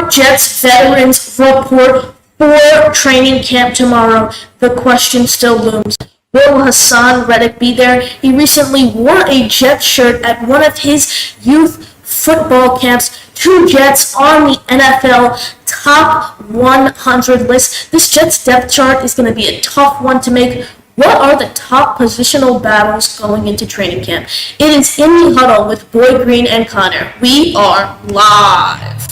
York Jets veterans report for training camp tomorrow. The question still looms. Will Hassan Reddick be there? He recently wore a Jets shirt at one of his youth football camps. Two Jets on the NFL top 100 list. This Jets depth chart is going to be a tough one to make. What are the top positional battles going into training camp? It is in the huddle with Boy Green and Connor. We are live.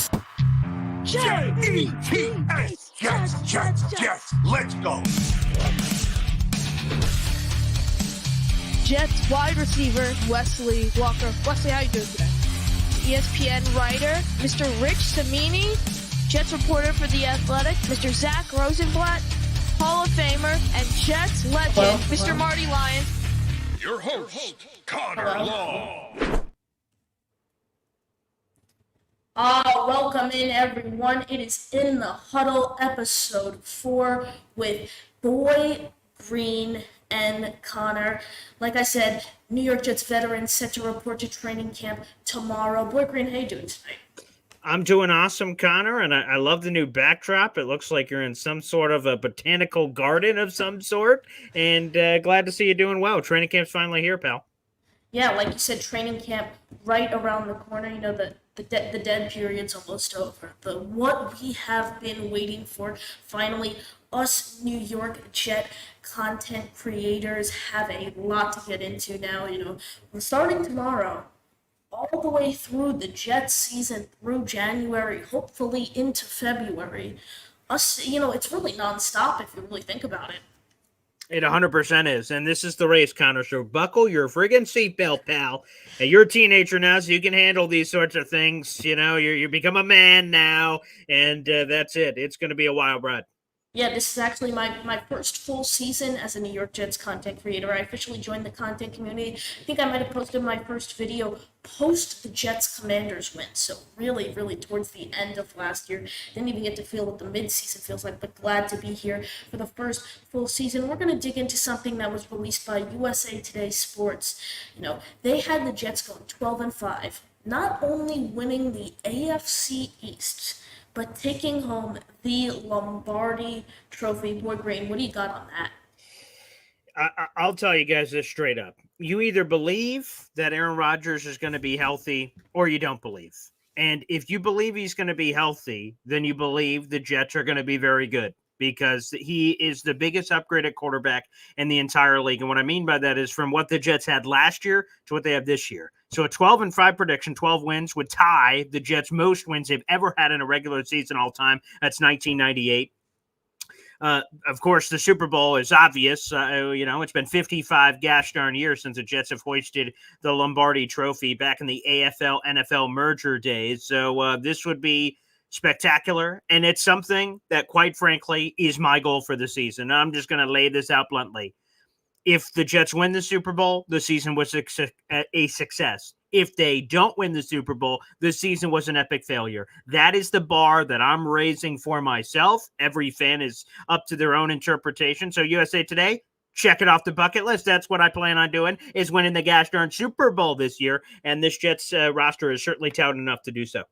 J-E-T-S, Jets, let's go. Jets wide receiver Wesley Walker. Wesley, how you doing today? ESPN writer Mr. Rich Cimini, Jets reporter for The Athletic, Mr. Zach Rosenblatt, Hall of Famer and Jets legend, Mr. Marty Lyon. Your host, Connor Long. Welcome in, everyone. It is In the Huddle, episode 4, with Boy Green and Connor. Like I said, New York Jets veterans set to report to training camp tomorrow. Boy Green, how you doing tonight? I'm doing awesome, Connor, and I love the new backdrop. It looks like you're in some sort of a botanical garden of some sort, and glad to see you doing well. Training camp's finally here, pal. Yeah, like you said, training camp right around the corner. You know, the dead period's almost over. What we have been waiting for, finally, us New York Jet content creators have a lot to get into now. You know, we're starting tomorrow, all the way through the Jets season, through January, hopefully into February. It's really nonstop if you really think about it. It 100% is, and this is the race, Connor, so buckle your friggin' seatbelt, pal. And you're a teenager now, so you can handle these sorts of things. You know, you become a man now, and that's it. It's going to be a wild ride. Yeah, this is actually my first full season as a New York Jets content creator. I officially joined the content community. I think I might have posted my first video post the Jets Commanders win. So really, really towards the end of last year. Didn't even get to feel what the mid-season feels like, but glad to be here for the first full season. We're going to dig into something that was released by USA Today Sports. You know, they had the Jets going 12-5, not only winning the AFC East, but taking home the Lombardi Trophy. Boy Green, what do you got on that? I'll tell you guys this straight up. You either believe that Aaron Rodgers is going to be healthy or you don't believe. And if you believe he's going to be healthy, then you believe the Jets are going to be very good because he is the biggest upgraded quarterback in the entire league. And what I mean by that is from what the Jets had last year to what they have this year. So a 12-5 prediction, 12 wins would tie the Jets' most wins they've ever had in a regular season all time. That's 1998. Of course, the Super Bowl is obvious. It's been 55 gosh darn years since the Jets have hoisted the Lombardi Trophy back in the AFL-NFL merger days. So this would be spectacular, and it's something that, quite frankly, is my goal for the season. I'm just going to lay this out bluntly. If the Jets win the Super Bowl, the season was a success. If they don't win the Super Bowl, the season was an epic failure. That is the bar that I'm raising for myself. Every fan is up to their own interpretation. So USA Today, check it off the bucket list. That's what I plan on doing, is winning the gosh darn Super Bowl this year. And this Jets roster is certainly touted enough to do so.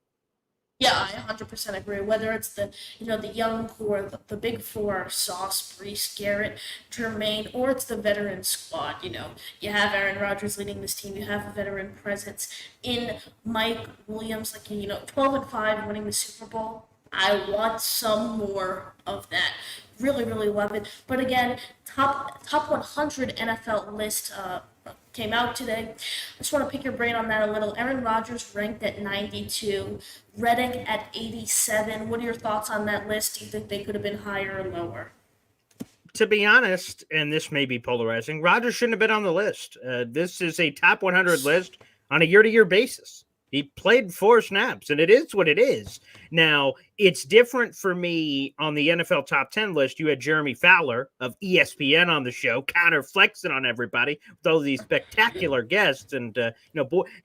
Yeah, I 100% agree. Whether it's the young core, the big four, Sauce, Brees, Garrett, Jermaine, or it's the veteran squad. You have Aaron Rodgers leading this team. You have a veteran presence in Mike Williams, 12-5, winning the Super Bowl. I want some more of that. Really, really love it. But again, top 100 NFL list came out today. I just want to pick your brain on that a little. Aaron Rodgers ranked at 92, Reddick at 87. What are your thoughts on that list? Do you think they could have been higher or lower? To be honest, and this may be polarizing, Rodgers shouldn't have been on the list. This is a top 100 list on a year-to-year basis. He played 4 snaps, and it is what it is. Now, it's different for me on the NFL top 10 list. You had Jeremy Fowler of ESPN on the show, counter flexing on everybody with all these spectacular guests. And,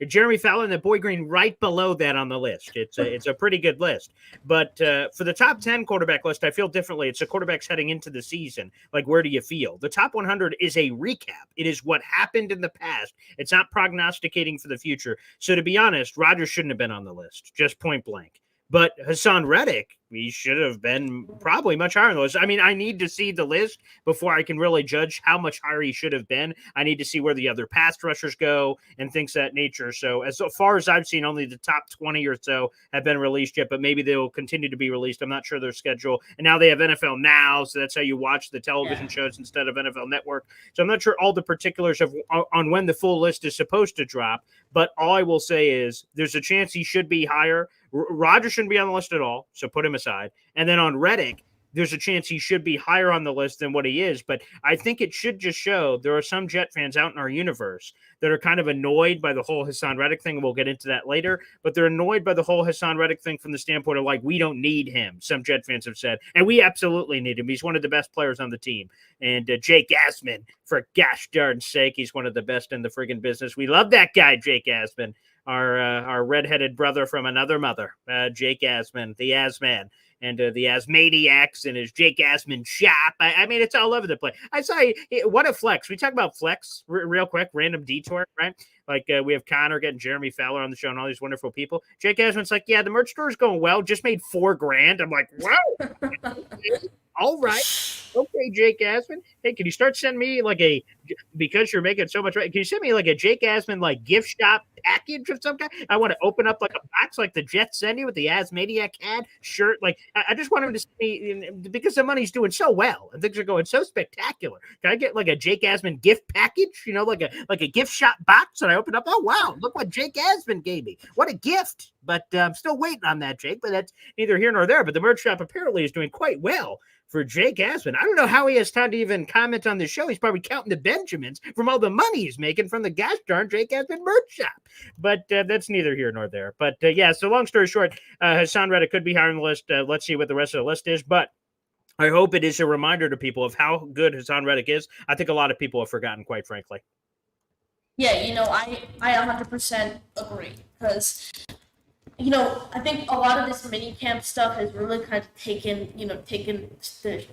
Jeremy Fowler and the Boy Green right below that on the list. It's a pretty good list. But for the top 10 quarterback list, I feel differently. It's the quarterbacks heading into the season. Like, where do you feel? The top 100 is a recap. It is what happened in the past. It's not prognosticating for the future. So to be honest, Rodgers shouldn't have been on the list, just point blank. But Hassan Reddick, he should have been probably much higher on the list. I mean, I need to see the list before I can really judge how much higher he should have been. I need to see where the other pass rushers go and things of that nature. So as far as I've seen, only the top 20 or so have been released yet, but maybe they will continue to be released. I'm not sure their schedule. And now they have NFL Now, so that's how you watch the television shows instead of NFL Network. So I'm not sure all the particulars of on when the full list is supposed to drop, but all I will say is there's a chance he should be higher. Rodgers shouldn't be on the list at all, so put him aside. And then on Reddick, there's a chance he should be higher on the list than what he is. But I think it should just show there are some Jet fans out in our universe that are kind of annoyed by the whole Hassan Reddick thing. And we'll get into that later. But they're annoyed by the whole Hassan Reddick thing from the standpoint of like, we don't need him. Some Jet fans have said, and we absolutely need him. He's one of the best players on the team. And Jake Asman, for gosh darn sake, he's one of the best in the friggin' business. We love that guy, Jake Asman. Our redheaded brother from another mother, Jake Asman, the Asman, and the Asmaniacs and his Jake Asman shop. I mean, it's all over the place. I saw what a flex. We talk about flex real quick, random detour, right? Like we have Connor getting Jeremy Fowler on the show and all these wonderful people. Jake Asman's like, yeah, the merch store is going well. Just made $4,000. I'm like, wow. All right. Okay, Jake Asman. Hey, can you start sending me like because you're making so much right? Can you send me like a Jake Asman like gift shop package of some kind? I want to open up like a box like the Jets send you with the Asmaniac hat shirt. Like I just want him to send me because the money's doing so well and things are going so spectacular. Can I get like a Jake Asman gift package? You know, like a gift shop box, and I open up. Oh wow, look what Jake Asman gave me. What a gift! But I'm still waiting on that, Jake. But that's neither here nor there. But the merch shop apparently is doing quite well for Jake Asman. I don't know how he has time to even comment on the show. He's probably counting the Benjamins from all the money he's making from the gosh darn Jake Asman merch shop. But that's neither here nor there. But yeah, so long story short, Hassan Reddick could be higher on the list. Let's see what the rest of the list is. But I hope it is a reminder to people of how good Hassan Reddick is. I think a lot of people have forgotten, quite frankly. Yeah, I 100% agree because I think a lot of this mini camp stuff has really kind of taken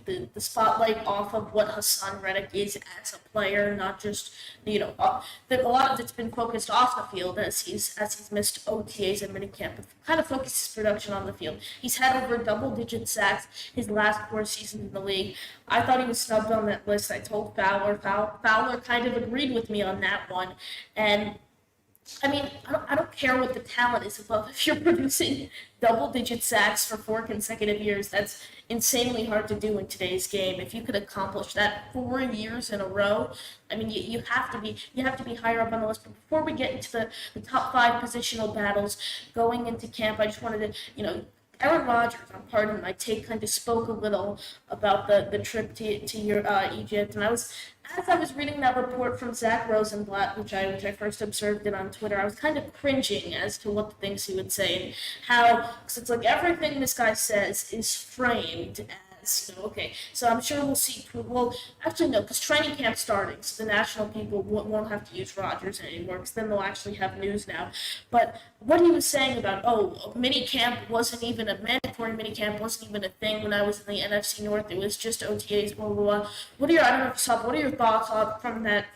the spotlight off of what Hassan Reddick is as a player, not just, that a lot of it's been focused off the field as he's missed OTAs and mini camp, but kind of focused his production on the field. He's had over double-digit sacks his last 4 seasons in the league. I thought he was snubbed on that list. I told Fowler. Fowler kind of agreed with me on that one, and I mean, I don't care what the talent is above. If you're producing double-digit sacks for 4 consecutive years, that's insanely hard to do in today's game. If you could accomplish that 4 years in a row, I mean, you have to be higher up on the list. But before we get into the top 5 positional battles going into camp, I just wanted to, Aaron Rodgers, pardon my take, kind of spoke a little about the trip to Egypt, and as I was reading that report from Zach Rosenblatt, which I first observed it on Twitter, I was kind of cringing as to what the things he would say and how, because it's like everything this guy says is framed as, okay, so I'm sure we'll see, well, actually no, because training camp's starting, so the national people won't have to use Rodgers anymore, because then they'll actually have news now. But what he was saying about, mini camp wasn't even a mandatory mini camp, wasn't even a thing when I was in the NFC North, it was just OTAs, blah, blah, blah. I don't know if you saw, what are your thoughts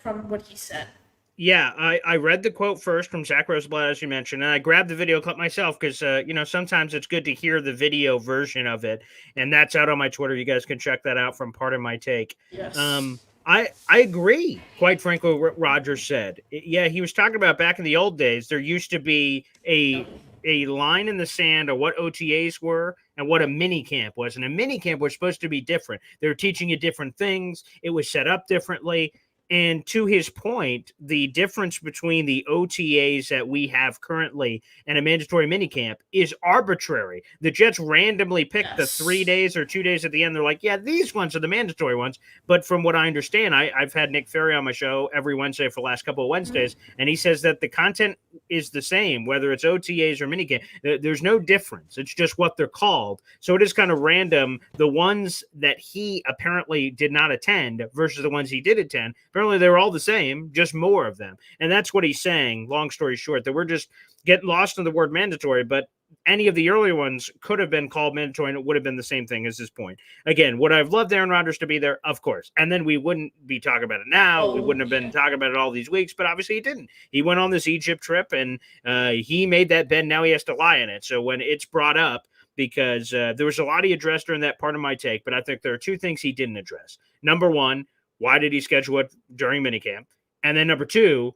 from what he said? Yeah, I read the quote first from Zach Rosenblatt, as you mentioned, and I grabbed the video clip myself because, sometimes it's good to hear the video version of it, and that's out on my Twitter. You guys can check that out from Part of My Take. Yes. I agree, quite frankly, with what Rodgers said. Yeah, he was talking about back in the old days, there used to be a line in the sand of what OTAs were and what a mini camp was. And a mini camp was supposed to be different. They were teaching you different things. It was set up differently. And to his point, the difference between the OTAs that we have currently and a mandatory minicamp is arbitrary. The Jets randomly picked the 3 days or 2 days at the end. They're like, yeah, these ones are the mandatory ones. But from what I understand, I've had Nick Ferry on my show every Wednesday for the last couple of Wednesdays, and he says that the content is the same, whether it's OTAs or minicamp. There's no difference. It's just what they're called. So it is kind of random. The ones that he apparently did not attend versus the ones he did attend, apparently they were all the same, just more of them. And that's what he's saying, long story short, that we're just getting lost in the word mandatory, but any of the earlier ones could have been called mandatory and it would have been the same thing as this point. Again, would I have loved Aaron Rodgers to be there? Of course. And then we wouldn't be talking about it now. We wouldn't have been talking about it all these weeks, but obviously he didn't. He went on this Egypt trip and he made that bed. Now he has to lie in it. So when it's brought up, because there was a lot he addressed during that part of my take, but I think there are two things he didn't address. Number one, why did he schedule it during minicamp? And then number two,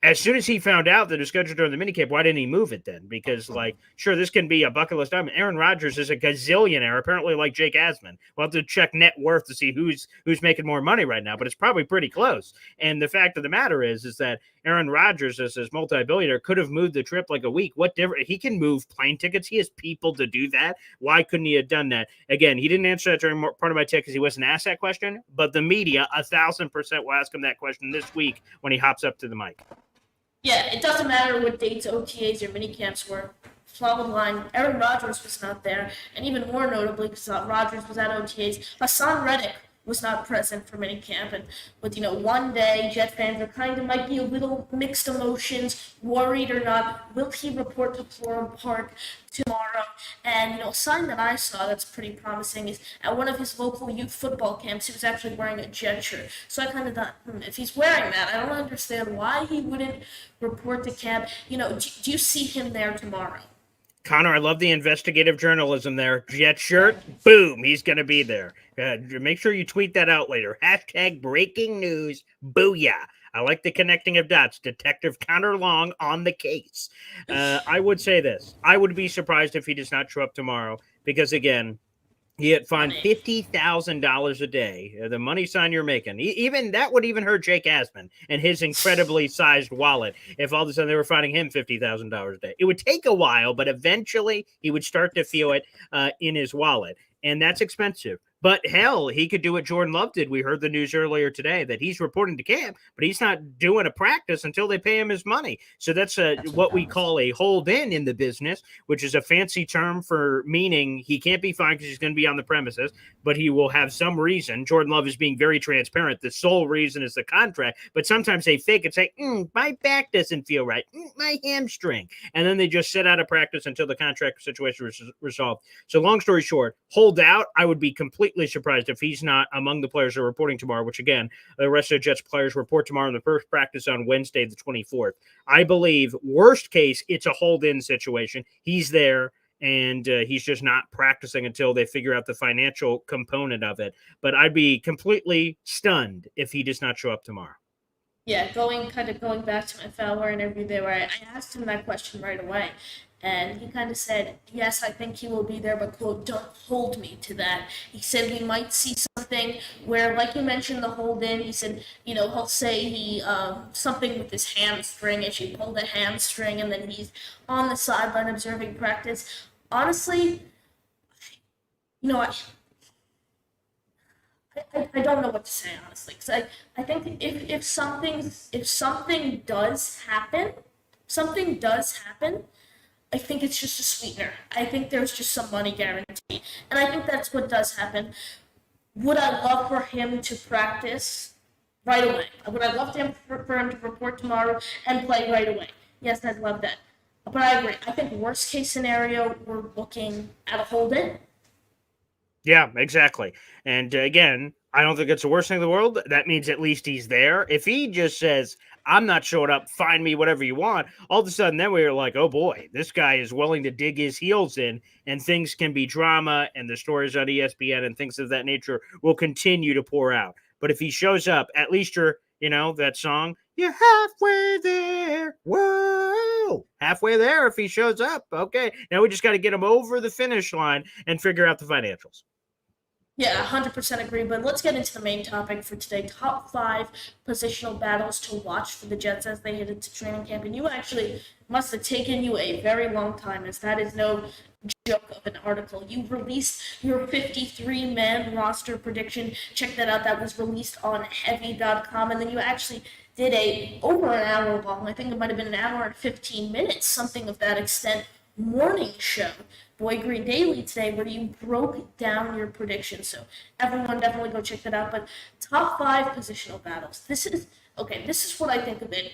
as soon as he found out that it was scheduled during the minicamp, why didn't he move it then? Because, sure, this can be a bucket list item. Aaron Rodgers is a gazillionaire, apparently like Jake Asman. We'll have to check net worth to see who's making more money right now, but it's probably pretty close. And the fact of the matter is that Aaron Rodgers, as his multi-billionaire, could have moved the trip like a week. What different? He can move plane tickets. He has people to do that. Why couldn't he have done that? Again, he didn't answer that during part of my take because he wasn't asked that question, but the media 1,000% will ask him that question this week when he hops up to the mic. Yeah, it doesn't matter what dates OTAs or minicamps were. Follow the line. Aaron Rodgers was not there, and even more notably, because Rodgers was at OTAs, Hassan Reddick was not present for minicamp. And with, one day, Jet fans are kind of might be a little mixed emotions, worried or not. Will he report to Florham Park tomorrow? And, a sign that I saw that's pretty promising is at one of his local youth football camps, he was actually wearing a Jet shirt. So I kind of thought, if he's wearing that, I don't understand why he wouldn't report to camp. Do you see him there tomorrow? Connor, I love the investigative journalism there. Jet shirt, boom, he's going to be there. Make sure you tweet that out later. Hashtag breaking news, booyah. I like the connecting of dots. Detective Connor Long on the case. I would say this. I would be surprised if he does not show up tomorrow because, again, he had fined $50,000 a day. The money sign you're making, even that would even hurt Jake Asman and his incredibly sized wallet. If all of a sudden they were finding him $50,000 a day, it would take a while, but eventually he would start to feel it in his wallet, and that's expensive. But hell, he could do what Jordan Love did. We heard the news earlier today that he's reporting to camp, but he's not doing a practice until they pay him his money. So that's what we call a hold in the business, which is a fancy term for meaning he can't be fined because he's going to be on the premises, but he will have some reason. Jordan Love is being very transparent. The sole reason is the contract, but sometimes they fake it, say, my back doesn't feel right, my hamstring. And then they just sit out of practice until the contract situation is resolved. So long story short, hold out. I would be completely surprised if he's not among the players that are reporting tomorrow, which again, the rest of the Jets players report tomorrow in the first practice on Wednesday, the 24th. I believe worst case, it's a hold-in situation. He's there and he's just not practicing until they figure out the financial component of it. But I'd be completely stunned if he does not show up tomorrow. Yeah, going back to my Fowler interview there, where I asked him that question right away. And he kind of said, yes, I think he will be there, but, quote, don't hold me to that. He said we might see something where, like you mentioned, the hold-in, he said, he'll say he something with his hamstring issue, he pulled a hamstring, and then he's on the sideline observing practice. Honestly, I don't know what to say, honestly, because I think if something does happen, I think it's just a sweetener. I think there's just some money guaranteed. And I think that's what does happen. Would I love for him to practice right away? Would I love for him to report tomorrow and play right away? Yes, I'd love that. But I agree. I think worst case scenario, we're looking at a hold-in. Yeah, exactly. And again, I don't think it's the worst thing in the world. That means at least he's there. If he just says, I'm not showing up, find me whatever you want, all of a sudden then we're like, oh boy, this guy is willing to dig his heels in, and things can be drama, and the stories on ESPN and things of that nature will continue to pour out. But if he shows up, at least you're, that song, you're halfway there. Whoa, halfway there if he shows up. Okay, now we just got to get him over the finish line and figure out the financials. Yeah, 100% agree, but let's get into the main topic for today. Top 5 positional battles to watch for the Jets as they head into training camp. And you actually must have taken you a very long time, as that is no joke of an article. You released your 53-man roster prediction. Check that out. That was released on heavy.com. And then you actually did over an hour long, I think it might have been an hour and 15 minutes, something of that extent, morning show, Boy Green Daily today, where you broke down your predictions. So everyone definitely go check that out. But top 5 positional battles. This is what I think of it.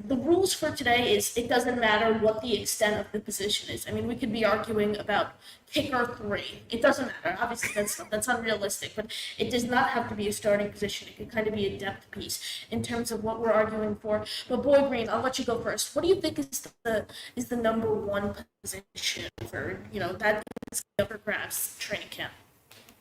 The rules for today is it doesn't matter what the extent of the position is. I mean, we could be arguing about kicker 3. It doesn't matter. Obviously, that's unrealistic, but it does not have to be a starting position. It could kind of be a depth piece in terms of what we're arguing for. But Boy Green, I'll let you go first. What do you think is the number 1 position for that is up for grabs training camp.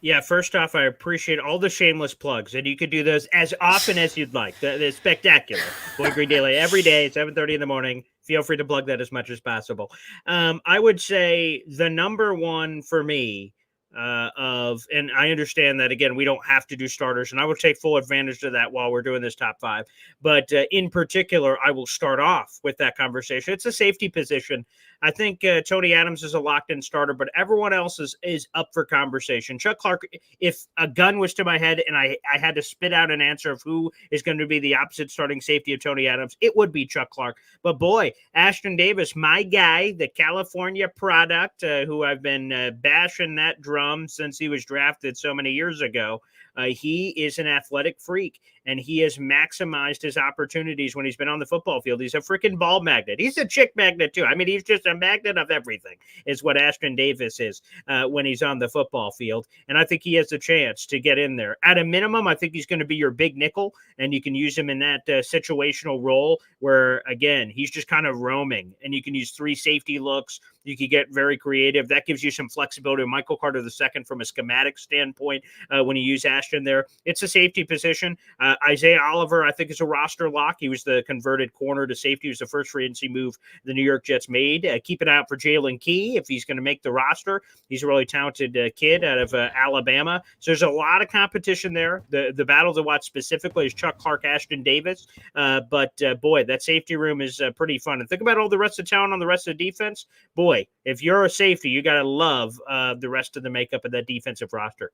Yeah, first off, I appreciate all the shameless plugs, and you could do those as often as you'd like. They're spectacular. Boy Green Daily every day, 7:30 in the morning. Feel free to plug that as much as possible. I would say the number one for me and I understand that again, we don't have to do starters, and I will take full advantage of that while we're doing this top five. But in particular, I will start off with that conversation. It's a safety position. I think Tony Adams is a locked-in starter, but everyone else is up for conversation. Chuck Clark, if a gun was to my head and I had to spit out an answer of who is going to be the opposite starting safety of Tony Adams, it would be Chuck Clark. But boy, Ashton Davis, my guy, the California product, who I've been bashing that drum since he was drafted so many years ago. He is an athletic freak, and he has maximized his opportunities when he's been on the football field. He's a freaking ball magnet. He's a chick magnet, too. I mean, he's just a magnet of everything, is what Ashton Davis is when he's on the football field. And I think he has a chance to get in there. At a minimum, I think he's going to be your big nickel, and you can use him in that situational role where, again, he's just kind of roaming, and you can use 3 safety looks. You could get very creative. That gives you some flexibility. Michael Carter II from a schematic standpoint when you use Ashton there. It's a safety position. Isaiah Oliver, I think, is a roster lock. He was the converted corner to safety. He was the first free agency move the New York Jets made. Keep an eye out for Jalen Key if he's going to make the roster. He's a really talented kid out of Alabama. So there's a lot of competition there. The battle to watch specifically is Chuck Clark, Ashton Davis. But boy, that safety room is pretty fun. And think about all the rest of talent on the rest of the defense. Boy, if you're a safety, you got to love the rest of the makeup of that defensive roster.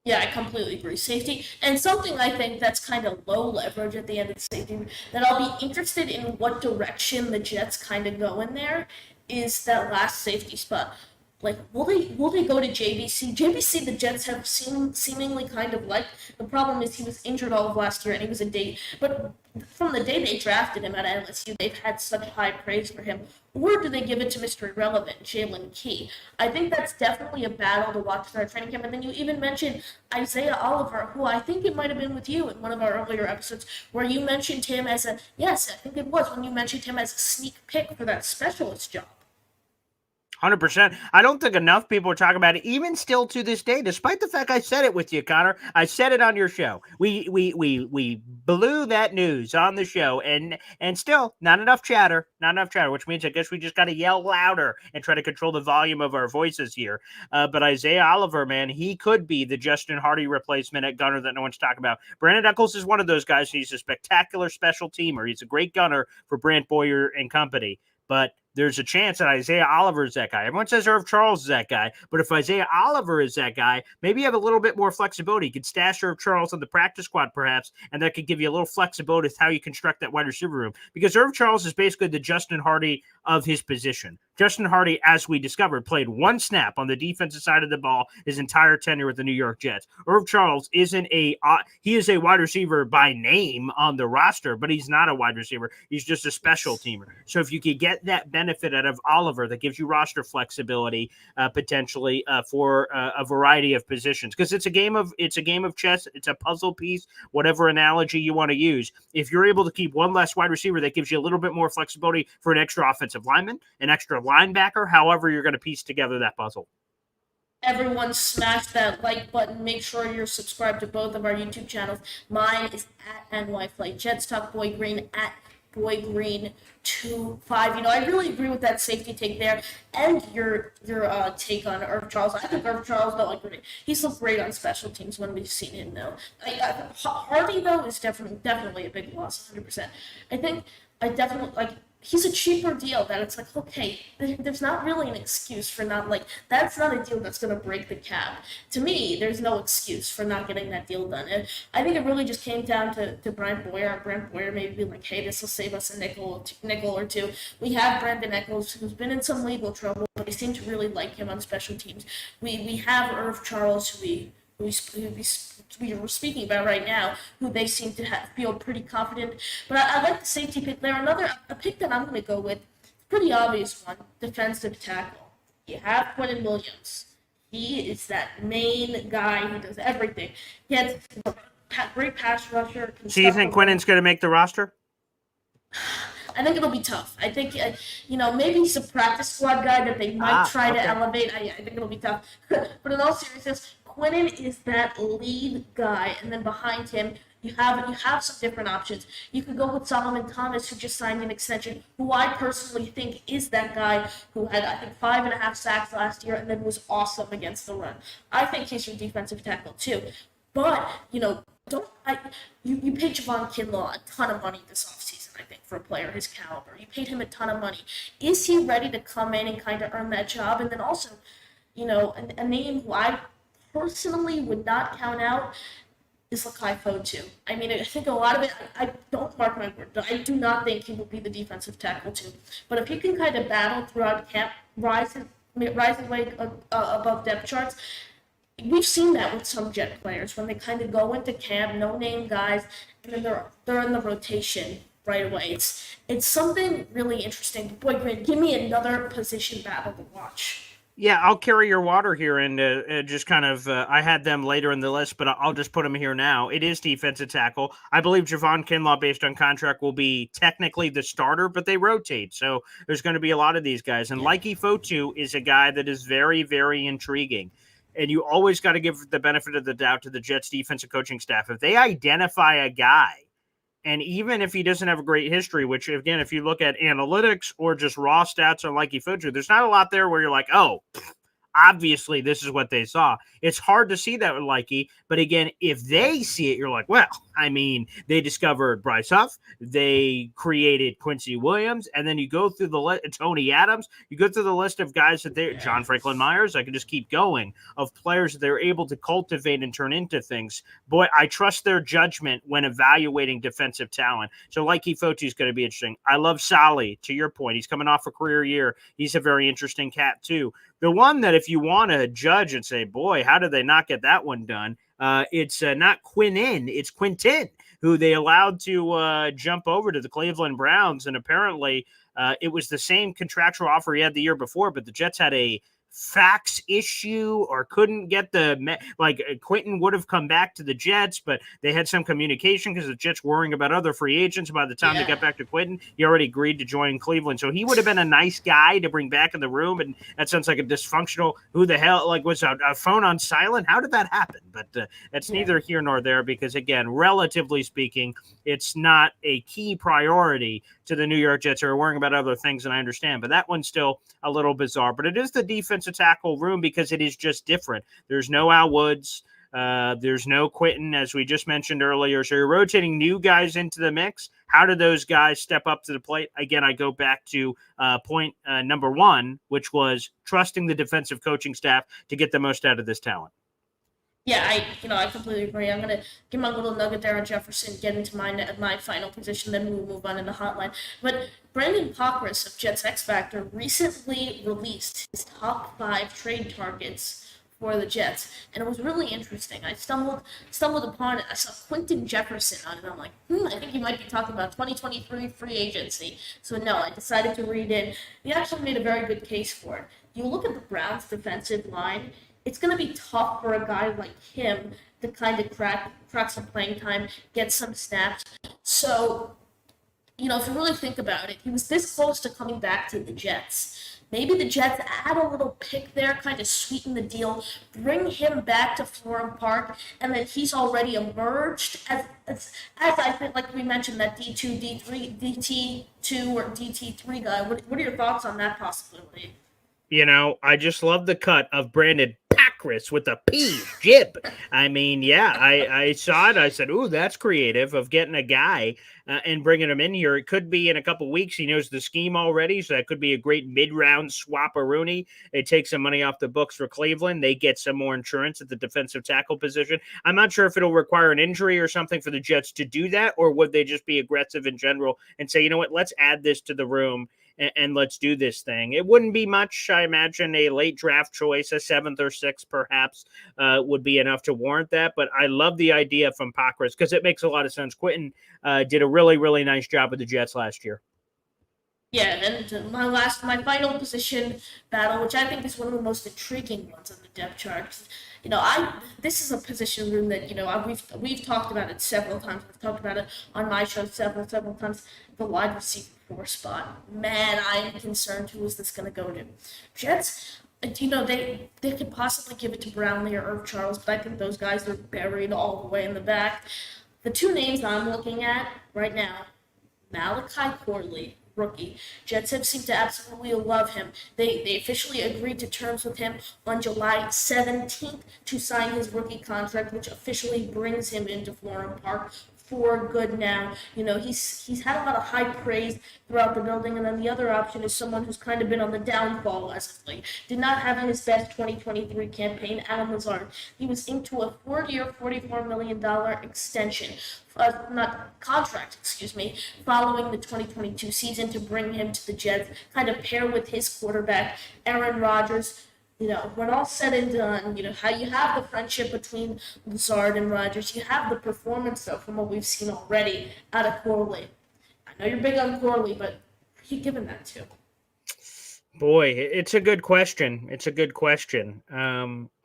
Yeah, I completely agree. Safety, and something I think that's kind of low leverage at the end of the safety, that I'll be interested in what direction the Jets kind of go in there, is that last safety spot. Like, will they go to JBC? JBC, the Jets have seemingly kind of liked. The problem is he was injured all of last year, and he was a day. But from the day they drafted him at LSU, they've had such high praise for him. Or do they give it to Mr. Irrelevant, Jalen Key? I think that's definitely a battle to watch in our training camp. And then you even mentioned Isaiah Oliver, who I think it might have been with you in one of our earlier episodes, where you mentioned him as yes, I think it was when you mentioned him as a sneak pick for that specialist job. 100%. I don't think enough people are talking about it, even still to this day, despite the fact I said it with you, Connor. I said it on your show. We blew that news on the show, and still not enough chatter, which means I guess we just got to yell louder and try to control the volume of our voices here. But Isaiah Oliver, man, he could be the Justin Hardy replacement at gunner that no one's talking about. Brandon Eccles is one of those guys. He's a spectacular special teamer. He's a great gunner for Brant Boyer and company. But there's a chance that Isaiah Oliver is that guy. Everyone says Irv Charles is that guy, but if Isaiah Oliver is that guy, maybe you have a little bit more flexibility. You could stash Irv Charles on the practice squad, perhaps, and that could give you a little flexibility with how you construct that wide receiver room. Because Irv Charles is basically the Justin Hardy of his position. Justin Hardy, as we discovered, played 1 snap on the defensive side of the ball his entire tenure with the New York Jets. Irv Charles he is a wide receiver by name on the roster, but he's not a wide receiver. He's just a special teamer. So if you could get that benefit out of Oliver, that gives you roster flexibility potentially for a variety of positions, because it's a game of chess. It's a puzzle piece, whatever analogy you want to use. If you're able to keep one less wide receiver, that gives you a little bit more flexibility for an extra offensive lineman, an extra linebacker, however you're going to piece together that puzzle. Everyone smash that like button. Make sure you're subscribed to both of our YouTube channels. Mine is at NYFlight Jets Talk, Boy Green at Boy Green 25. I really agree with that safety take there, and your take on Irv Charles. I think Irv Charles, he's looked great on special teams when we've seen him though. Hardy though is definitely a big loss, 100%. I definitely he's a cheaper deal that it's okay, there's not really an excuse for not, that's not a deal that's going to break the cap. To me, there's no excuse for not getting that deal done. And I think it really just came down to Brant Boyer. Brant Boyer maybe be like, hey, this will save us a nickel or two. We have Brandon Eccles, who's been in some legal trouble, but we seem to really like him on special teams. We have Irv Charles, who we were speaking about right now, who they seem to feel pretty confident. But I like the safety pick there. A pick that I'm going to go with, pretty obvious one, defensive tackle. You have Quentin Williams. He is that main guy who does everything. He has a great pass rusher. So you think Quentin's going to make the roster? I think it'll be tough. I think, maybe he's a practice squad guy that they might try to Okay. elevate. I think it'll be tough. But in all seriousness, Quinnen is that lead guy, and then behind him, you have some different options. You could go with Solomon Thomas, who just signed an extension, who I personally think is that guy who had, I think, 5.5 sacks last year and then was awesome against the run. I think he's your defensive tackle too. But, you paid Javon Kinlaw a ton of money this offseason, I think, for a player his caliber. You paid him a ton of money. Is he ready to come in and kind of earn that job? And then also, a name who I personally would not count out is Lakai Fotu. I mean, I think a lot of it, I don't mark my word, I do not think he will be the defensive tackle too. But if he can kind of battle throughout camp, rise his way above depth charts, we've seen that with some Jet players when they kind of go into camp, no-name guys, and then they're in the rotation right away. It's something really interesting. Boy, Grant, give me another position battle to watch. Yeah, I'll carry your water here and just kind of. I had them later in the list, but I'll just put them here now. It is defensive tackle. I believe Javon Kinlaw, based on contract, will be technically the starter, but they rotate. So there's going to be a lot of these guys. And Likey Fotu is a guy that is very, very intriguing. And you always got to give the benefit of the doubt to the Jets defensive coaching staff. If they identify a guy, and even if he doesn't have a great history, which, again, if you look at analytics or just raw stats on Likey Fotu, there's not a lot there where you're like, oh, obviously this is what they saw. It's hard to see that with Likey, but again, if they see it, you're like, well, I mean, they discovered Bryce Huff, they created Quincy Williams, and then you go through the Tony Adams, you go through the list of guys that John Franklin Myers, I can just keep going, of players that they're able to cultivate and turn into things. Boy, I trust their judgment when evaluating defensive talent. So Likey Fotu is going to be interesting. I love Sally, to your point. He's coming off a career year. He's a very interesting cat, too. The one that if you want to judge and say, boy, how did they not get that one done? It's not Quinnen, it's Quinton, who they allowed to jump over to the Cleveland Browns. And apparently it was the same contractual offer he had the year before, but the Jets had a fax issue or couldn't get Quinton would have come back to the Jets, but they had some communication because the Jets worrying about other free agents. By the time they got back to Quinton, he already agreed to join Cleveland. So he would have been a nice guy to bring back in the room. And that sounds like a dysfunctional, who the hell, was a phone on silent? How did that happen? But that's neither here nor there because, again, relatively speaking, it's not a key priority to the New York Jets who are worrying about other things, and I understand. But that one's still a little bizarre. But it is the defensive tackle room because it is just different. There's no Al Woods. There's no Quinton, as we just mentioned earlier. So you're rotating new guys into the mix. How do those guys step up to the plate? Again, I go back to point number one, which was trusting the defensive coaching staff to get the most out of this talent. Yeah, I completely agree. I'm gonna give my little nugget there on Jefferson, get into my final position, then we'll move on in the hotline. But Brandon Pockris of Jets X Factor recently released his top 5 trade targets for the Jets, and it was really interesting. I stumbled upon it. I saw Quentin Jefferson on it. I'm like, I think he might be talking about 2023 free agency. So no, I decided to read it. He actually made a very good case for it. You look at the Browns' defensive line. It's going to be tough for a guy like him to kind of crack some playing time, get some snaps. So, if you really think about it, he was this close to coming back to the Jets. Maybe the Jets add a little pick there, kind of sweeten the deal, bring him back to Florham Park, and then he's already emerged as I think, like we mentioned, that D2, D3, DT2 or DT3 guy. What are your thoughts on that possibility? I just love the cut of Brandon Pockris with a P, jib. I mean, yeah, I saw it. I said, ooh, that's creative of getting a guy and bringing him in here. It could be in a couple weeks. He knows the scheme already, so that could be a great mid-round swap-a-rooney. They take some money off the books for Cleveland. They get some more insurance at the defensive tackle position. I'm not sure if it'll require an injury or something for the Jets to do that, or would they just be aggressive in general and say, you know what, let's add this to the room and let's do this thing. It wouldn't be much. I imagine a late draft choice, a 7th or 6th perhaps, would be enough to warrant that. But I love the idea from Pockris because it makes a lot of sense. Quinton did a really, really nice job with the Jets last year. Yeah, and my final position battle, which I think is one of the most intriguing ones on the depth chart. 'Cause, this is a position room that we've talked about it several times. We've talked about it on my show several times. The wide receiver four spot. Man, I am concerned. Who is this going to go to? Jets. They could possibly give it to Brownlee or Irv Charles, but I think those guys are buried all the way in the back. The two names I'm looking at right now, Malachi Corley, rookie. Jets have seemed to absolutely love him. They officially agreed to terms with him on July 17th to sign his rookie contract, which officially brings him into Florham Park for good now. He's had a lot of high praise throughout the building, and then the other option is someone who's kind of been on the downfall as of late. Did not have his best 2023 campaign, Alan Lazard. He was into a 4-year, $44 million extension. Not contract, excuse me, following the 2022 season to bring him to the Jets, kind of pair with his quarterback, Aaron Rodgers. When all said and done, how you have the friendship between Lazard and Rodgers, you have the performance, though, from what we've seen already out of Corley. I know you're big on Corley, but who are you giving that to? Boy, it's a good question. It's a good question.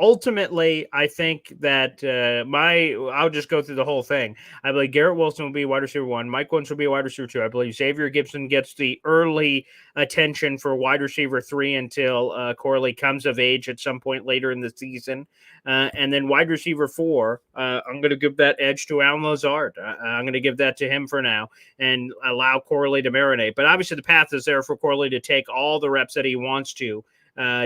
Ultimately, I think that I'll just go through the whole thing. I believe Garrett Wilson will be wide receiver one. Mike Williams will be wide receiver two. I believe Xavier Gibson gets the early attention for wide receiver three until Corley comes of age at some point later in the season. And then wide receiver four, I'm going to give that edge to Alan Lazard. I'm going to give that to him for now and allow Corley to marinate. But obviously the path is there for Corley to take all the reps that he wants to,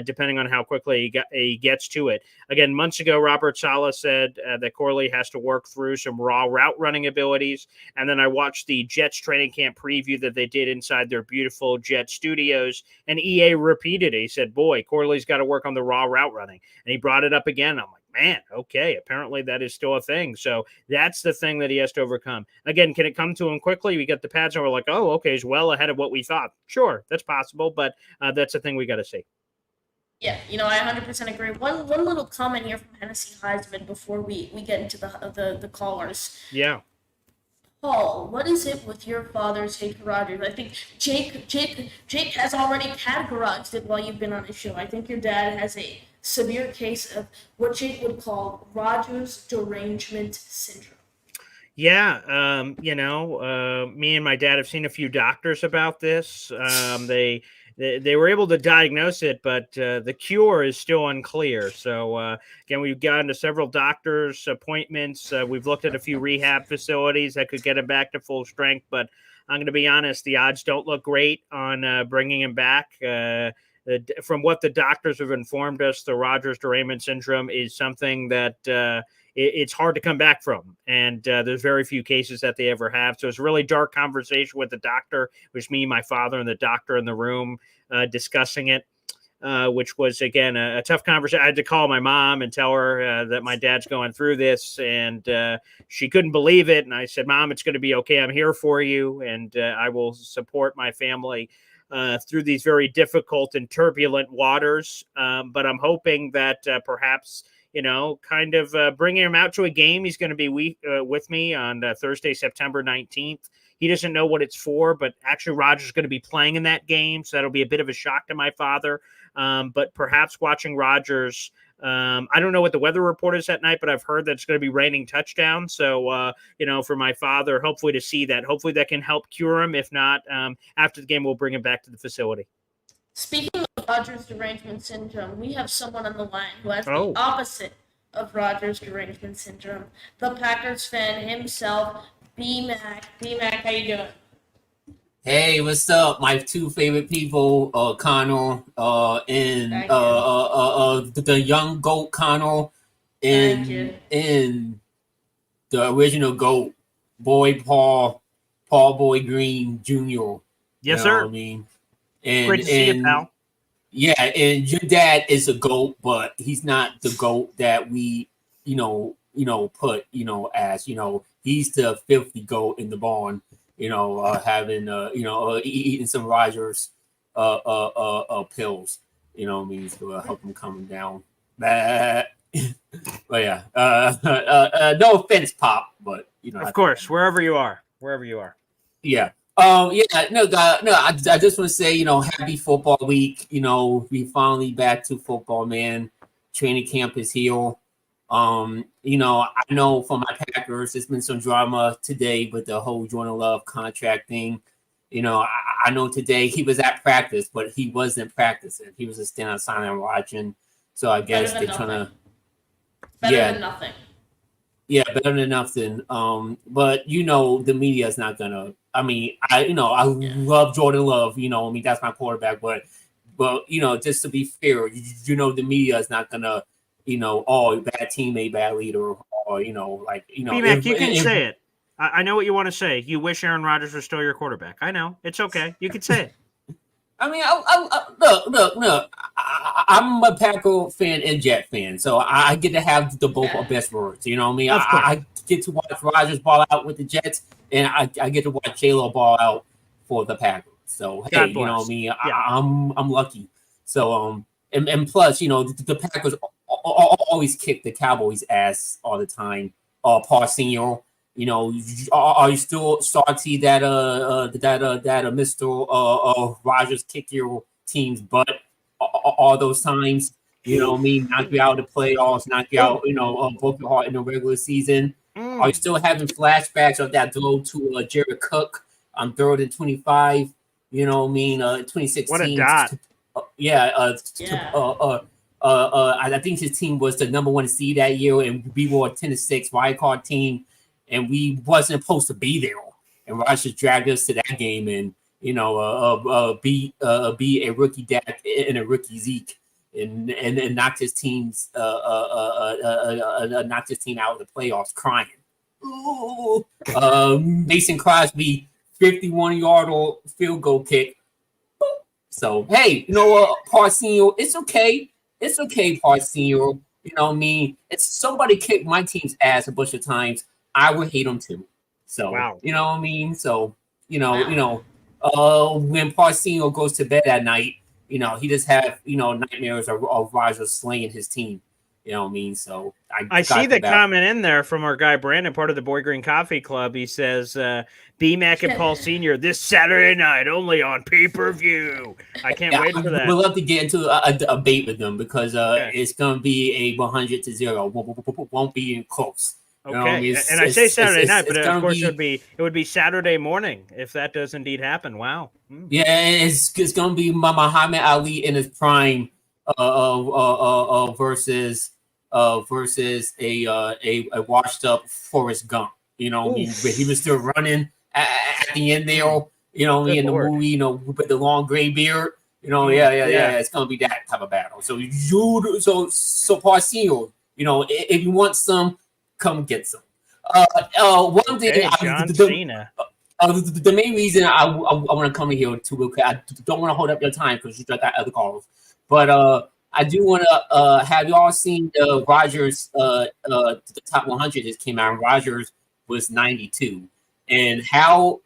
depending on how quickly he gets to it. Again, months ago, Robert Saleh said that Corley has to work through some raw route running abilities. And then I watched the Jets training camp preview that they did inside their beautiful Jet studios, and EA repeated it. He said, boy, Corley's got to work on the raw route running. And he brought it up again. I'm like, man, okay, apparently that is still a thing. So that's the thing that he has to overcome. Again, can it come to him quickly? We get the pads and we're like, oh, okay, he's well ahead of what we thought. Sure, that's possible, but that's the thing we got to see. Yeah, I 100% agree. One little comment here from Hennessy Heisman before we get into the callers. Yeah. Paul, what is it with your father's hate for Rodgers? I think Jake has already categorized it while you've been on his show. I think your dad has a severe case of what Jake would call Rodgers derangement syndrome. Yeah, me and my dad have seen a few doctors about this. They were able to diagnose it, but the cure is still unclear. So again, we've gotten to several doctors' appointments. We've looked at a few rehab facilities that could get him back to full strength. But I'm going to be honest, the odds don't look great on bringing him back. From what the doctors have informed us, the Rodgers derangement syndrome is something that it's hard to come back from. And there's very few cases that they ever have. So it's a really dark conversation with the doctor, which me, my father, and the doctor in the room discussing it, which was, again, a tough conversation. I had to call my mom and tell her that my dad's going through this, and she couldn't believe it. And I said, Mom, it's going to be okay. I'm here for you, and I will support my family through these very difficult and turbulent waters. But I'm hoping that perhaps, kind of bringing him out to a game. He's going to be with me on Thursday, September 19th. He doesn't know what it's for, but actually Rodgers is going to be playing in that game. So that'll be a bit of a shock to my father. But perhaps watching Rodgers, I don't know what the weather report is that night, but I've heard that it's going to be raining touchdowns. So, for my father, hopefully to see that, hopefully that can help cure him. If not, after the game, we'll bring him back to the facility. Speaking of Rodgers derangement syndrome, we have someone on the line who has the opposite of Rodgers derangement syndrome. The Packers fan himself, B-Mac. B-Mac, how you doing? Hey, what's up? My two favorite people, Connell, and the young goat Connell, and the original goat, Paul Boy Green Jr. Yes, sir. I mean, and great to see you, pal. Yeah, and your dad is a goat, but he's not the goat that we, put, as, he's the filthy goat in the barn, having, eating some Rodgers pills, to help him calm down. But yeah, no offense, Pop, but, of course, wherever you are. Yeah. I just want to say, happy football week. We finally back to football, man. Training camp is here. I know for my Packers, there's been some drama today with the whole Jordan Love contract thing. I know today he was at practice, but he wasn't practicing. He was just standing outside and watching. So I guess they're trying to. Better than nothing. Yeah, better than nothing. But the media is not gonna. I mean, I love Jordan Love. That's my quarterback. But just to be fair, the media is not gonna, bad teammate, bad leader, or B-Mac, you can say it. I know what you want to say. You wish Aaron Rodgers was still your quarterback. I know. It's okay. You can say it. I mean, look. I'm a Packer fan and Jet fan, so I get to have the both of best words. You know what I mean? I get to watch Rodgers ball out with the Jets, and I get to watch J-Lo ball out for the Packers. So hey, you know what I mean? Yeah. I'm lucky. So and plus, the Packers always kick the Cowboys' ass all the time. Paul Senior. Are you still salty that Mr. Rodgers kicked your team's butt all those times? Knock you out of the playoffs, knock you out, broke your heart in the regular season. Are you still having flashbacks of that throw to Jared Cook on 3rd and 25? 2016. What a dot! I think his team was the number 1 seed that year, and we were a 10-6 wild card team. And we wasn't supposed to be there. And Rodgers dragged us to that game and, be a rookie Dak and a rookie Zeke and knocked his team out of the playoffs crying. Ooh. Mason Crosby, 51-yard field goal kick. So, hey, Parsenio, it's okay. It's okay, Parsenio. It's somebody kicked my team's ass a bunch of times. I would hate him too. So, wow. You know what I mean? So, when Parsenio goes to bed at night, he just have, nightmares of Rodgers slaying his team. You know what I mean? So I see the comment in there from our guy Brandon, part of the Boy Green Coffee Club. He says, B-Mac and Paul Sr. this Saturday night only on pay-per-view. I can't wait for that. We'd love to get into a debate with them because it's going to be a 100-0. Won't be close. Okay, and I say Saturday night, but of course it would be Saturday morning if that does indeed happen. Wow. Yeah, it's going to be Muhammad Ali in his prime versus a washed up Forrest Gump. But he was still running at the end there. In the movie, with the long gray beard. It's going to be that type of battle. So Parsenio, if you want some. Come get some. One thing. The main reason I want to come in here too, I don't want to hold up your time because you got other calls, but I do want to have y'all seen Rodgers? The top 100 just came out. And Rodgers was 92, and how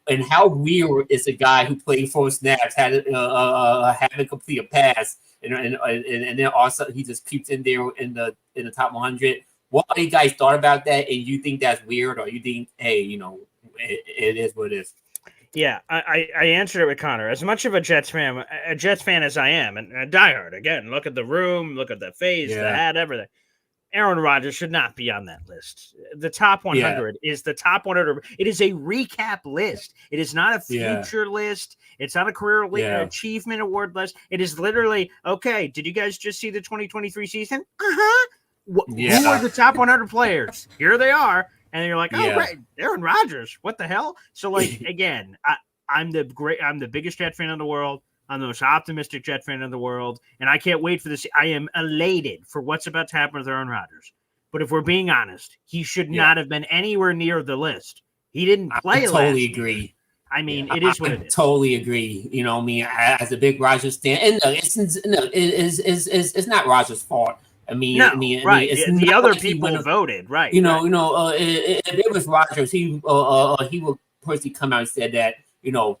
weird is a guy who played 4 snaps having complete a pass, and then also he just peeped in there in the top 100. What do you guys thought about that? And you think that's weird, or you think, hey, it is what it is? Yeah, I answered it with Connor. As much of a Jets fan as I am, and a diehard, again, look at the room, look at the face, the hat, everything. Aaron Rodgers should not be on that list. The top 100 is the top 100. It is a recap list. It is not a future list. It's not a career achievement award list. It is literally, okay, did you guys just see the 2023 season? Uh-huh. Who are the top 100 players? Here they are. And you're like, right, Aaron Rodgers. What the hell? So, again, I'm the biggest Jet fan in the world. I'm the most optimistic Jet fan in the world. And I can't wait for this. I am elated for what's about to happen with Aaron Rodgers. But if we're being honest, he should not have been anywhere near the list. He didn't play last. I totally agree. I mean, it is what it is. Totally agree. As a big Rodgers fan, and it's not Rodgers' fault. It's the other people voted, right? If it was Rodgers, he would personally come out and said that,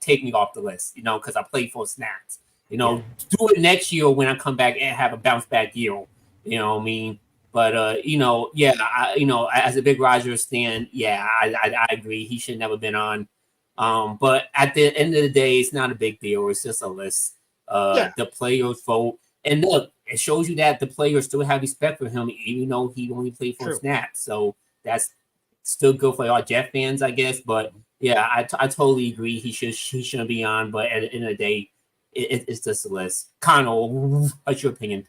take me off the list, because I played 4 snaps. Do it next year when I come back and have a bounce back year. You know what I mean? But as a big Rodgers fan, I agree. He should never been on But at the end of the day, it's not a big deal. It's just a list. The players vote, and look, it shows you that the players still have respect for him, even though he only played for a snap. So that's still good for our Jet fans, I guess. But yeah, I totally agree. He shouldn't be on. But at the end of the day, it's just a list. Connor, what's your opinion?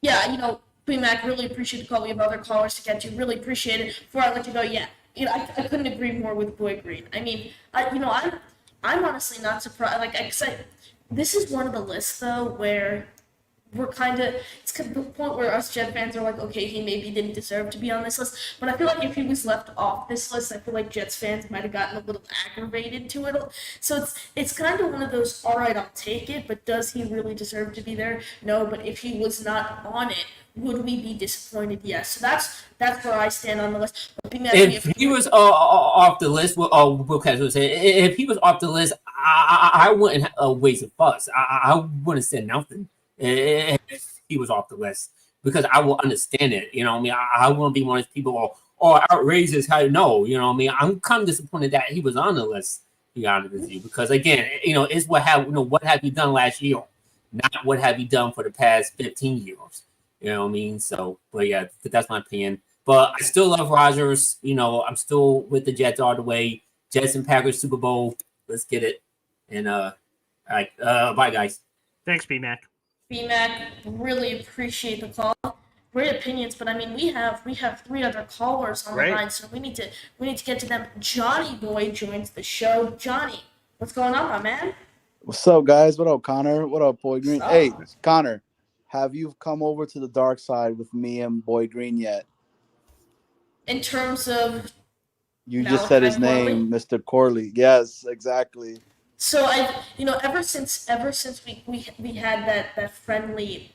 Yeah, Mac, really appreciate the call. We have other callers to get to. Really appreciate it. Before I let you go, yeah, I couldn't agree more with Boy Green. I mean, I'm honestly not surprised. Like I said, this is one of the lists though where we're it's kind of the point where us Jet fans are like, okay, he maybe didn't deserve to be on this list. But I feel like if he was left off this list, I feel like Jets fans might have gotten a little aggravated to it. So it's kind of one of those, all right, I'll take it, but does he really deserve to be there? No, but if he was not on it, would we be disappointed? Yes. So that's where I stand on the list. If he was off the list, if he was off the list, I wouldn't waste a fuss. I wouldn't say nothing if he was off the list because I will understand it. You know what I mean? I wouldn't be one of those people or outrageous. How no? You know what I mean? I'm kind of disappointed that he was on the list. To be honest with you, because again, it's what have you done last year, not what have you done for the past 15 years. You know what I mean? So, but yeah, that's my opinion. But I still love Rodgers. I'm still with the Jets all the way. Jets and Packers Super Bowl. Let's get it. And all right, bye guys. Thanks, B-Mac. B-Mac, really appreciate the call. Great opinions, but I mean we have 3 other callers on the line, so we need to get to them. Johnny Boy joins the show. Johnny, what's going on, my man? What's up, guys? What up, Connor? What up, Boy Green? Hey, Connor, have you come over to the dark side with me and Boy Green yet? In terms of you just said his name, Mr. Corley. Yes, exactly. So ever since we had that friendly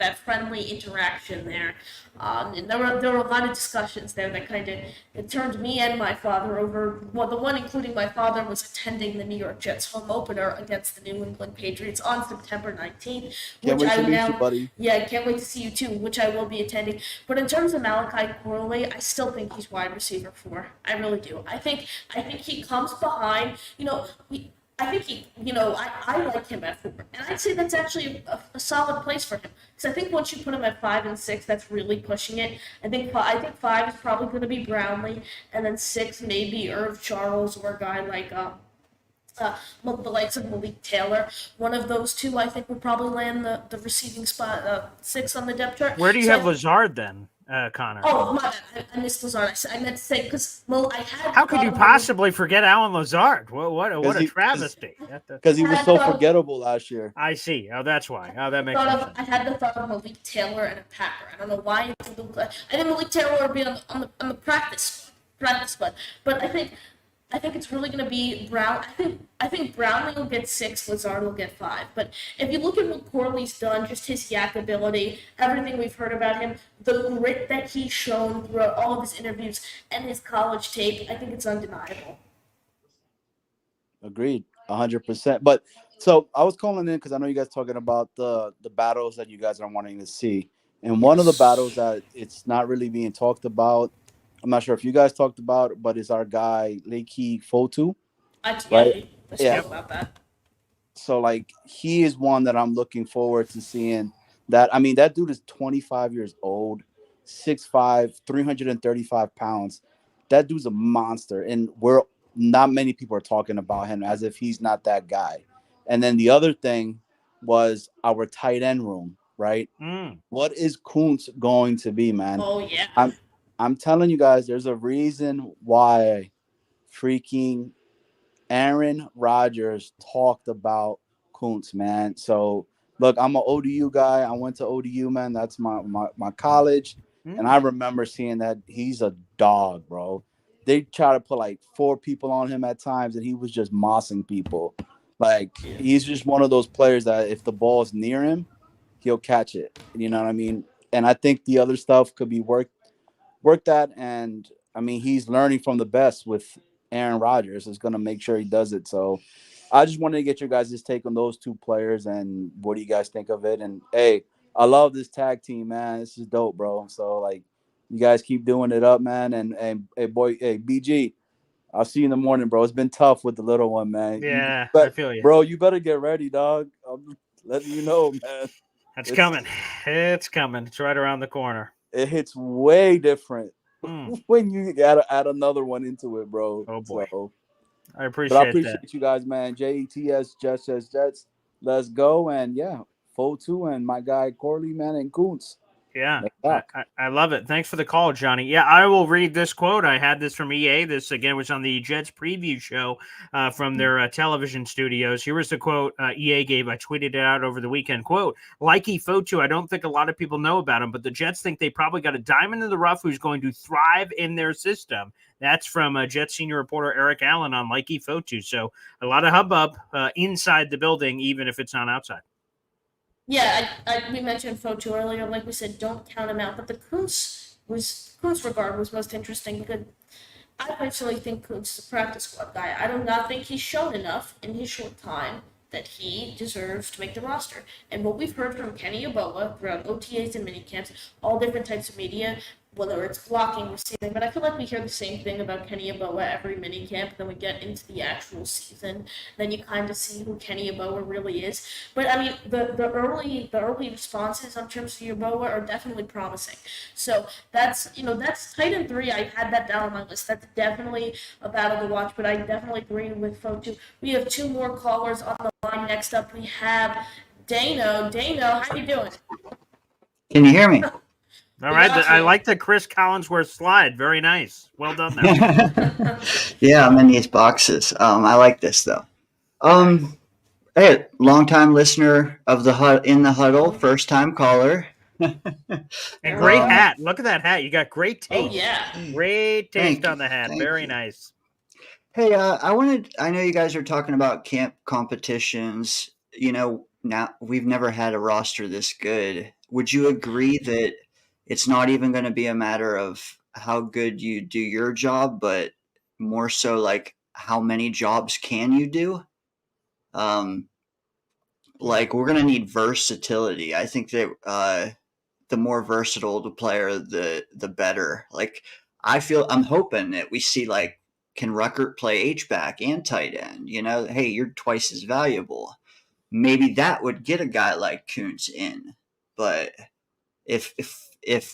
interaction there, and there were a lot of discussions there that it turned me and my father over. Well, the one including my father was attending the New York Jets home opener against the New England Patriots on September 19th. Can't wait to meet you, buddy. Yeah, can't wait to see you too, which I will be attending. But in terms of Malachi Corley, I still think he's wide receiver 4. I really do. I think he comes behind. I think I like him at 4, and I'd say that's actually a solid place for him. Because I think once you put him at 5 and 6, that's really pushing it. I think 5 is probably going to be Brownlee, and then 6 maybe Irv Charles or a guy like the likes of Malik Taylor. One of those two, I think, will probably land the receiving spot 6 on the depth chart. Where do you have Lazard then? Connor. Oh, my bad. I missed Lazard. I meant to say because I had. How could you possibly forget Alan Lazard? What a travesty! Because he was so forgettable last year. I see. Oh, that's why. Oh, that makes sense. I had the thought of Malik Taylor and a Packer. I don't know why. I think Malik Taylor would be on the practice squad, but I think it's really going to be Brown. I think Brownlee will get 6, Lazard will get 5. But if you look at what Corley's done, just his yak ability, everything we've heard about him, the grit that he's shown throughout all of his interviews and his college tape, I think it's undeniable. Agreed, 100%. But so I was calling in because I know you guys talking about the battles that you guys are wanting to see, and one of the battles that it's not really being talked about. I'm not sure if you guys talked about it, but it's our guy Leiki Fotu. Right? Let's talk about that. So like he is one that I'm looking forward to seeing. That dude is 25 years old, 6'5", 335 pounds. That dude's a monster, and not many people are talking about him as if he's not that guy. And then the other thing was our tight end room, right? What is Kuntz going to be, man? Oh yeah. I'm telling you guys, there's a reason why freaking Aaron Rodgers talked about Kuntz, man. So, look, I'm an ODU guy. I went to ODU, man. That's my college. And I remember seeing that he's a dog, bro. They try to put like 4 people on him at times, and he was just mossing people. Like, he's just one of those players that if the ball's near him, he'll catch it. You know what I mean? And I think the other stuff could be worked at, and he's learning from the best with Aaron Rodgers. Is going to make sure he does it. So I just wanted to get your guys' take on those 2 players and what do you guys think of it. And hey, I love this tag team, man. This is dope, bro. So like, you guys keep doing it up, man. And hey, BG, I'll see you in the morning, bro. It's been tough with the little one, man. Yeah, I But feel you. bro, you better get ready, dog. I'm letting you know, man. That's coming. It's coming. It's right around the corner. It hits way different Mm. when you gotta add another one into it, bro. Oh boy, So, I but I appreciate that. appreciate you guys, man. JETS, Jets. Let's go. And yeah, Foe 2 and my guy Corley, man, and Kuntz. Yeah, Let's I, talk. I love it. Thanks for the call, Johnny. Yeah, I will read this quote. I had this from EA. This, again, was on the Jets preview show from their television studios. Here was the quote EA gave. I tweeted it out over the weekend. Quote, Likey Fotu, I don't think a lot of people know about him, but the Jets think they probably got a diamond in the rough who's going to thrive in their system. That's from Jets senior reporter Eric Allen on Likey Fotu. So a lot of hubbub inside the building, even if it's not outside. Yeah, we mentioned Fotu earlier. Like we said, don't count him out. But the Kuntz regard was most interesting because I personally think Kuntz is a practice squad guy. I do not think he's shown enough in his short time that he deserves to make the roster. And what we've heard from Kenny Yeboah throughout OTAs and minicamps, all different types of media, whether it's blocking, receiving, but I feel like we hear the same thing about Kenny Yeboah every minicamp. Then we get into the actual season, then you kind of see who Kenny Yeboah really is. But I mean, the early responses on terms of Yeboah are definitely promising. So that's tight end 3. I had that down on my list. That's definitely a battle to watch. But I definitely agree with Fotu. We have 2 more callers on the line. Next up, we have Dano. Dano, how you doing? Can you hear me? All right. I like the Chris Collinsworth slide. Very nice. Well done there. Yeah, I'm in these boxes. I like this though. Hey, longtime listener of the in the huddle, first time caller. And great hat. Look at that hat. You got great taste. Oh yeah. Great taste on the hat. Thank Very you. nice. Hey, I know you guys are talking about camp competitions. Now we've never had a roster this good. Would you agree that it's not even going to be a matter of how good you do your job, but more so like how many jobs can you do? Like we're going to need versatility. I think that the more versatile the player, the better. Like I'm hoping that we see like, can Ruckert play H-back and tight end? Hey, you're twice as valuable. Maybe that would get a guy like Kuntz in. But if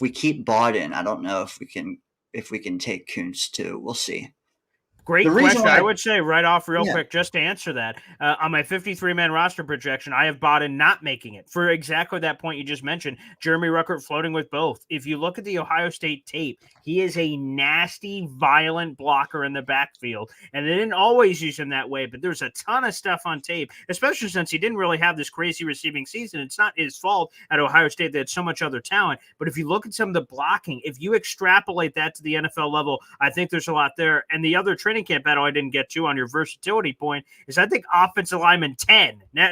we keep Bodden, I don't know if we can take Kuntz too. We'll see. Great question. I would say right off quick, just to answer that, on my 53-man roster projection, I have Bodden not making it for exactly that point you just mentioned. Jeremy Ruckert floating with both. If you look at the Ohio State tape, he is a nasty, violent blocker in the backfield. And they didn't always use him that way, but there's a ton of stuff on tape, especially since he didn't really have this crazy receiving season. It's not his fault at Ohio State. They had so much other talent. But if you look at some of the blocking, if you extrapolate that to the NFL level, I think there's a lot there. And the other training camp battle I didn't get to on your versatility point is I think offensive lineman 10. Now,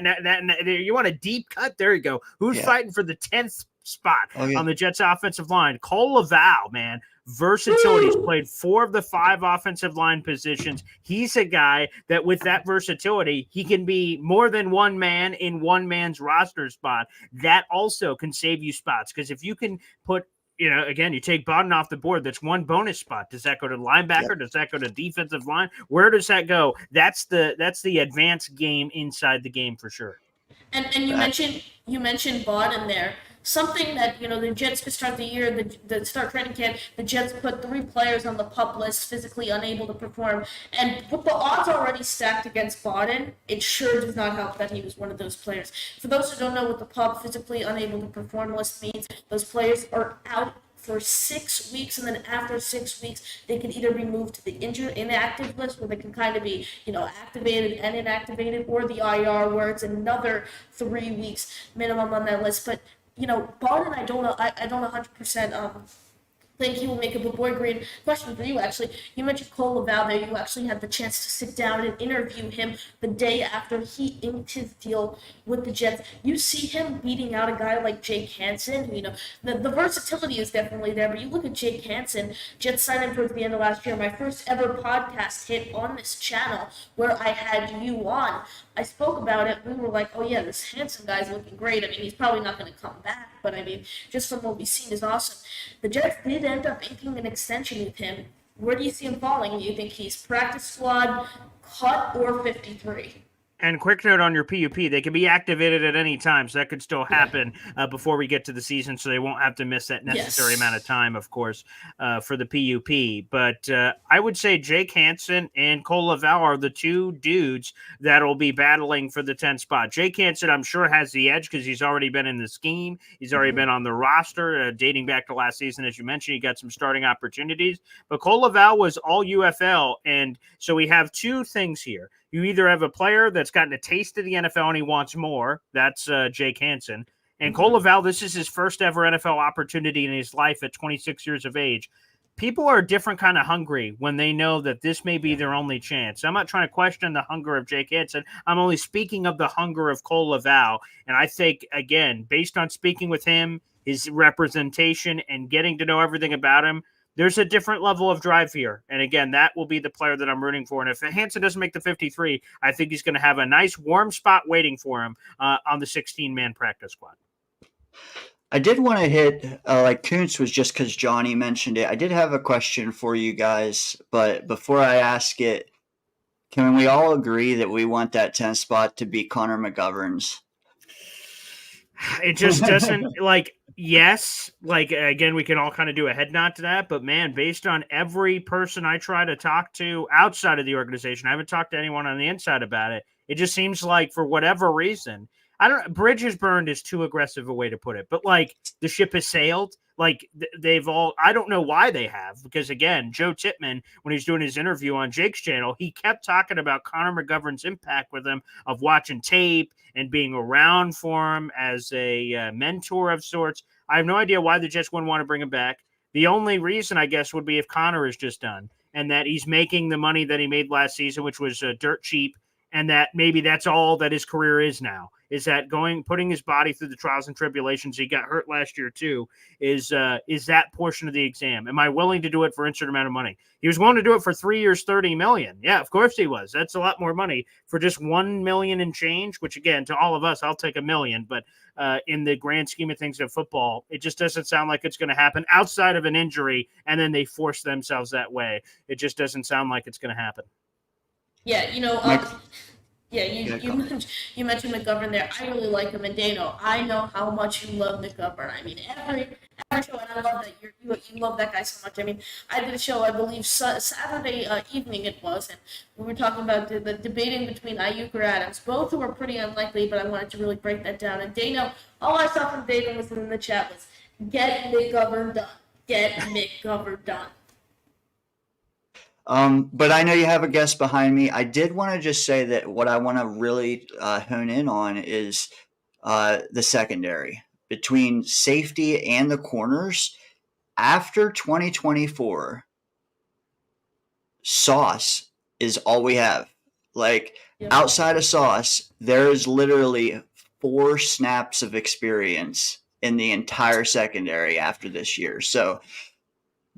you want a deep cut? There you go. Who's fighting for the 10th spot on the Jets offensive line? Cole Laval, man. Versatility. He's played 4 of the 5 offensive line positions. He's a guy that with that versatility, he can be more than one man in one man's roster spot. That also can save you spots because if you can put again, you take Bodden off the board. That's one bonus spot. Does that go to linebacker? Yep. Does that go to defensive line? Where does that go? That's the advanced game inside the game for sure. And you mentioned Bodden there. Something that the Jets could start the year, the start training camp. The Jets put 3 players on the PUP list, physically unable to perform, and with the odds already stacked against Bodden, it sure does not help that he was one of those players. For those who don't know what the PUP physically unable to perform list means, those players are out for 6 weeks, and then after 6 weeks, they can either be moved to the inactive list, where they can kind of be, activated and inactivated, or the IR, where it's another 3 weeks minimum on that list. But Bodden, I don't 100% think he will make it. But Boy Green, question for you actually. You mentioned Cole Laval there. You actually had the chance to sit down and interview him the day after he inked his deal with the Jets. You see him beating out a guy like Jake Hansen. The versatility is definitely there. But you look at Jake Hansen, Jets signed him towards the end of last year. My first ever podcast hit on this channel where I had you on. I spoke about it. We were like, oh yeah, this Hansen guy's looking great. I mean, he's probably not going to come back, but I mean, just from what we've seen is awesome. The Jets did end up inking an extension with him Where do you see him falling? Do you think he's practice squad, cut, or 53? And quick note on your PUP, they can be activated at any time, so that could still happen before we get to the season, so they won't have to miss that necessary amount of time, of course, for the PUP. But I would say Jake Hansen and Cole Laval are the two dudes that will be battling for the 10 spot. Jake Hansen, I'm sure, has the edge because he's already been in the scheme. He's already been on the roster, dating back to last season. As you mentioned, he got some starting opportunities. But Cole Laval was all UFL, and so we have two things here. You either have a player that's gotten a taste of the NFL and he wants more. That's Jake Hansen. And Cole Laval, this is his first ever NFL opportunity in his life at 26 years of age. People are different kind of hungry when they know that this may be their only chance. I'm not trying to question the hunger of Jake Hansen. I'm only speaking of the hunger of Cole Laval. And I think, again, based on speaking with him, his representation, and getting to know everything about him, there's a different level of drive here. And again, that will be the player that I'm rooting for. And if Hansen doesn't make the 53, I think he's going to have a nice warm spot waiting for him on the 16-man practice squad. I did want to hit, like Kuntz was just because Johnny mentioned it. I did have a question for you guys, but before I ask it, can we all agree that we want that 10 spot to be Connor McGovern's? It just doesn't, like, yes, like, again, we can all kind of do a head nod to that, but man, based on every person I try to talk to outside of the organization, I haven't talked to anyone on the inside about it. It just seems like, for whatever reason, bridges burned is too aggressive a way to put it, but like, the ship has sailed. Like, they've all, I don't know why they have, because again, Joe Tippmann, when he's doing his interview on Jake's channel, he kept talking about Connor McGovern's impact with him, of watching tape and being around for him as a mentor of sorts. I have no idea why the Jets wouldn't want to bring him back. The only reason, I guess, would be if Connor is just done and that he's making the money that he made last season, which was dirt cheap, and that maybe that's all that his career is now, is that putting his body through the trials and tribulations. He got hurt last year too, is that portion of the exam. Am I willing to do it for insert amount of money? He was willing to do it for 3 years, 30 million. Yeah, of course he was. That's a lot more money for just 1 million and change, which again, to all of us, I'll take $1 million. But in the grand scheme of things of football, it just doesn't sound like it's going to happen outside of an injury. And then they force themselves that way. It just doesn't sound like it's going to happen. Yeah, you mentioned McGovern there. I really like him, and Dano, I know how much you love McGovern. I mean, every show, and I love that you love that guy so much. I mean, I did a show, I believe Saturday evening it was, and we were talking about the debating between Ayuk or Adams, both who were pretty unlikely, but I wanted to really break that down. And Dano, all I saw from Dano was in the chat was, "Get McGovern done. Get McGovern done." But I know you have a guest behind me. I did want to just say that what I want to really hone in on is the secondary between safety and the corners. After 2024, Sauce is all we have. Like, outside of Sauce, there is literally 4 snaps of experience in the entire secondary after this year. So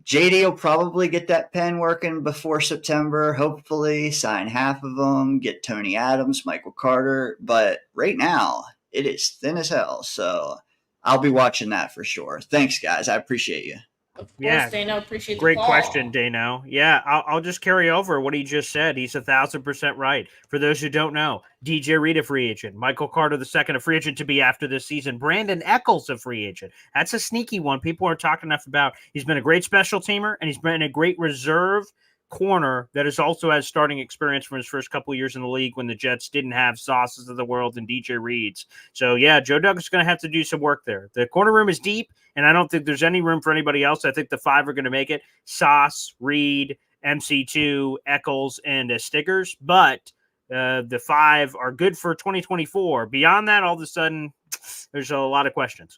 JD will probably get that pen working before September, hopefully sign half of them, get Tony Adams, Michael Carter. But right now, it is thin as hell. So I'll be watching that for sure. Thanks, guys. I appreciate you. Of course, Dano, appreciate Great the call. question, Dano. Yeah, I'll just carry over what he just said. He's 1,000% right. For those who don't know, DJ Reed a free agent, Michael Carter II a free agent to be after this season, Brandon Eccles a free agent. That's a sneaky one. People aren't talking enough about. He's been a great special teamer, and he's been a great reserve corner that is also has starting experience from his first couple of years in the league when the Jets didn't have Sauces of the world and DJ Reeds. So yeah, Joe Douglas is going to have to do some work there. The corner room is deep, and I don't think there's any room for anybody else. I think the 5 are going to make it: Sauce, Reed, MC2, Eccles, and Stiggers. But the 5 are good for 2024. Beyond that, all of a sudden, there's a lot of questions.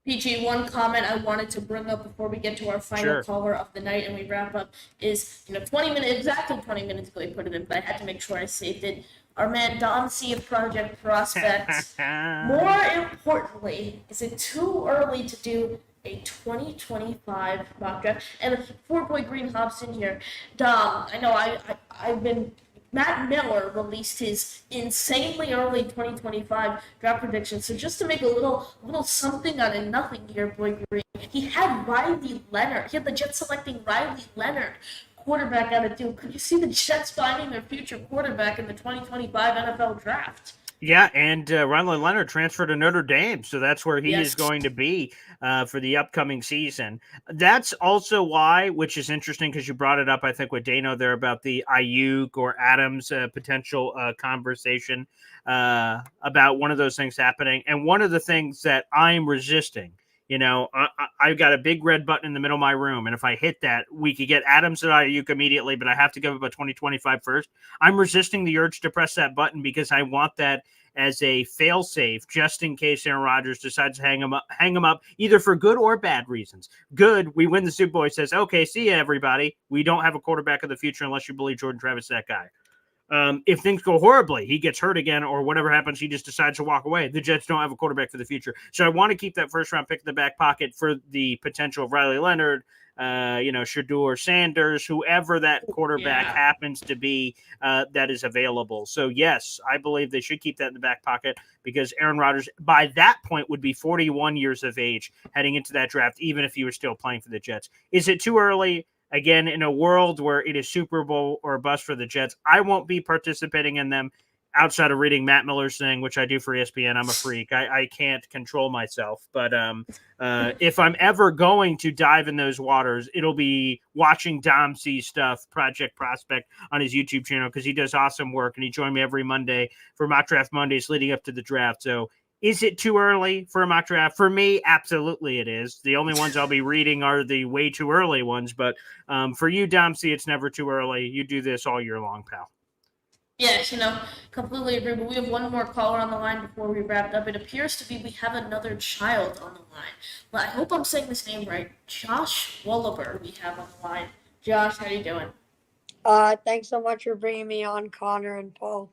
PG, one comment I wanted to bring up before we get to our final caller of the night and we wrap up is, 20 minutes, exactly 20 minutes ago, I put it in, but I had to make sure I saved it. Our man Don C of Project Prospects. More importantly, is it too early to do a 2025 mock draft? And 4 Boy Green hops in here. Dom, I know I've been Matt Miller released his insanely early 2025 draft prediction. So just to make a little something out of nothing here, Boy Green, he had Riley Leonard. He had the Jets selecting Riley Leonard, quarterback out of Duke. Could you see the Jets finding their future quarterback in the 2025 NFL draft? Yeah, and Riley Leonard transferred to Notre Dame, so that's where he is Yes. going to be for the upcoming season. That's also why, which is interesting because you brought it up, I think, with Dano there about the Ayuk or Adams potential conversation about one of those things happening. And one of the things that I'm resisting, I've got a big red button in the middle of my room, and if I hit that, we could get Adams and Ayuk immediately, but I have to give up a 2025 first. I'm resisting the urge to press that button because I want that as a fail-safe just in case Aaron Rodgers decides to hang him up either for good or bad reasons. Good, we win the Super Bowl. He says, okay, see ya, everybody. We don't have a quarterback of the future unless you believe Jordan Travis is that guy. If things go horribly, he gets hurt again or whatever happens, he just decides to walk away. The Jets don't have a quarterback for the future. So I want to keep that first-round pick in the back pocket for the potential of Riley Leonard, Shedeur Sanders, whoever that quarterback happens to be that is available. So, yes, I believe they should keep that in the back pocket because Aaron Rodgers, by that point, would be 41 years of age heading into that draft, even if he was still playing for the Jets. Is it too early? Again, in a world where it is Super Bowl or bust for the Jets, I won't be participating in them outside of reading Matt Miller's thing, which I do for ESPN. I'm a freak. I can't control myself. But if I'm ever going to dive in those waters, it'll be watching Dom C stuff, Project Prospect, on his YouTube channel because he does awesome work. And he joined me every Monday for Mock Draft Mondays leading up to the draft. So is it too early for a mock draft? For me, absolutely it is. The only ones I'll be reading are the way too early ones. But for you, Dom C, it's never too early. You do this all year long, pal. Yes, completely agree. But we have one more caller on the line before we wrap up. It appears to be we have another child on the line. Well, I hope I'm saying this name right. Josh Wolliver we have on the line. Josh, how you doing? Thanks so much for bringing me on, Connor and Paul.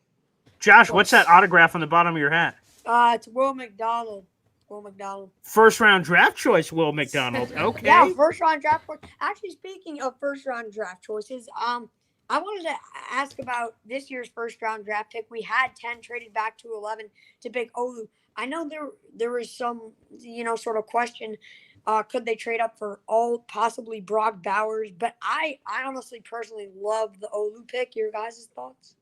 Josh, what's that autograph on the bottom of your hat? It's Will McDonald. Will McDonald. First round draft choice, Will McDonald. Okay. Yeah, first round draft choice. Actually, speaking of first round draft choices, I wanted to ask about this year's first round draft pick. We had 10 traded back to 11 to pick Olu. I know there was some, sort of question. Could they trade up for possibly Brock Bowers? But I honestly personally love the Olu pick. Your guys' thoughts?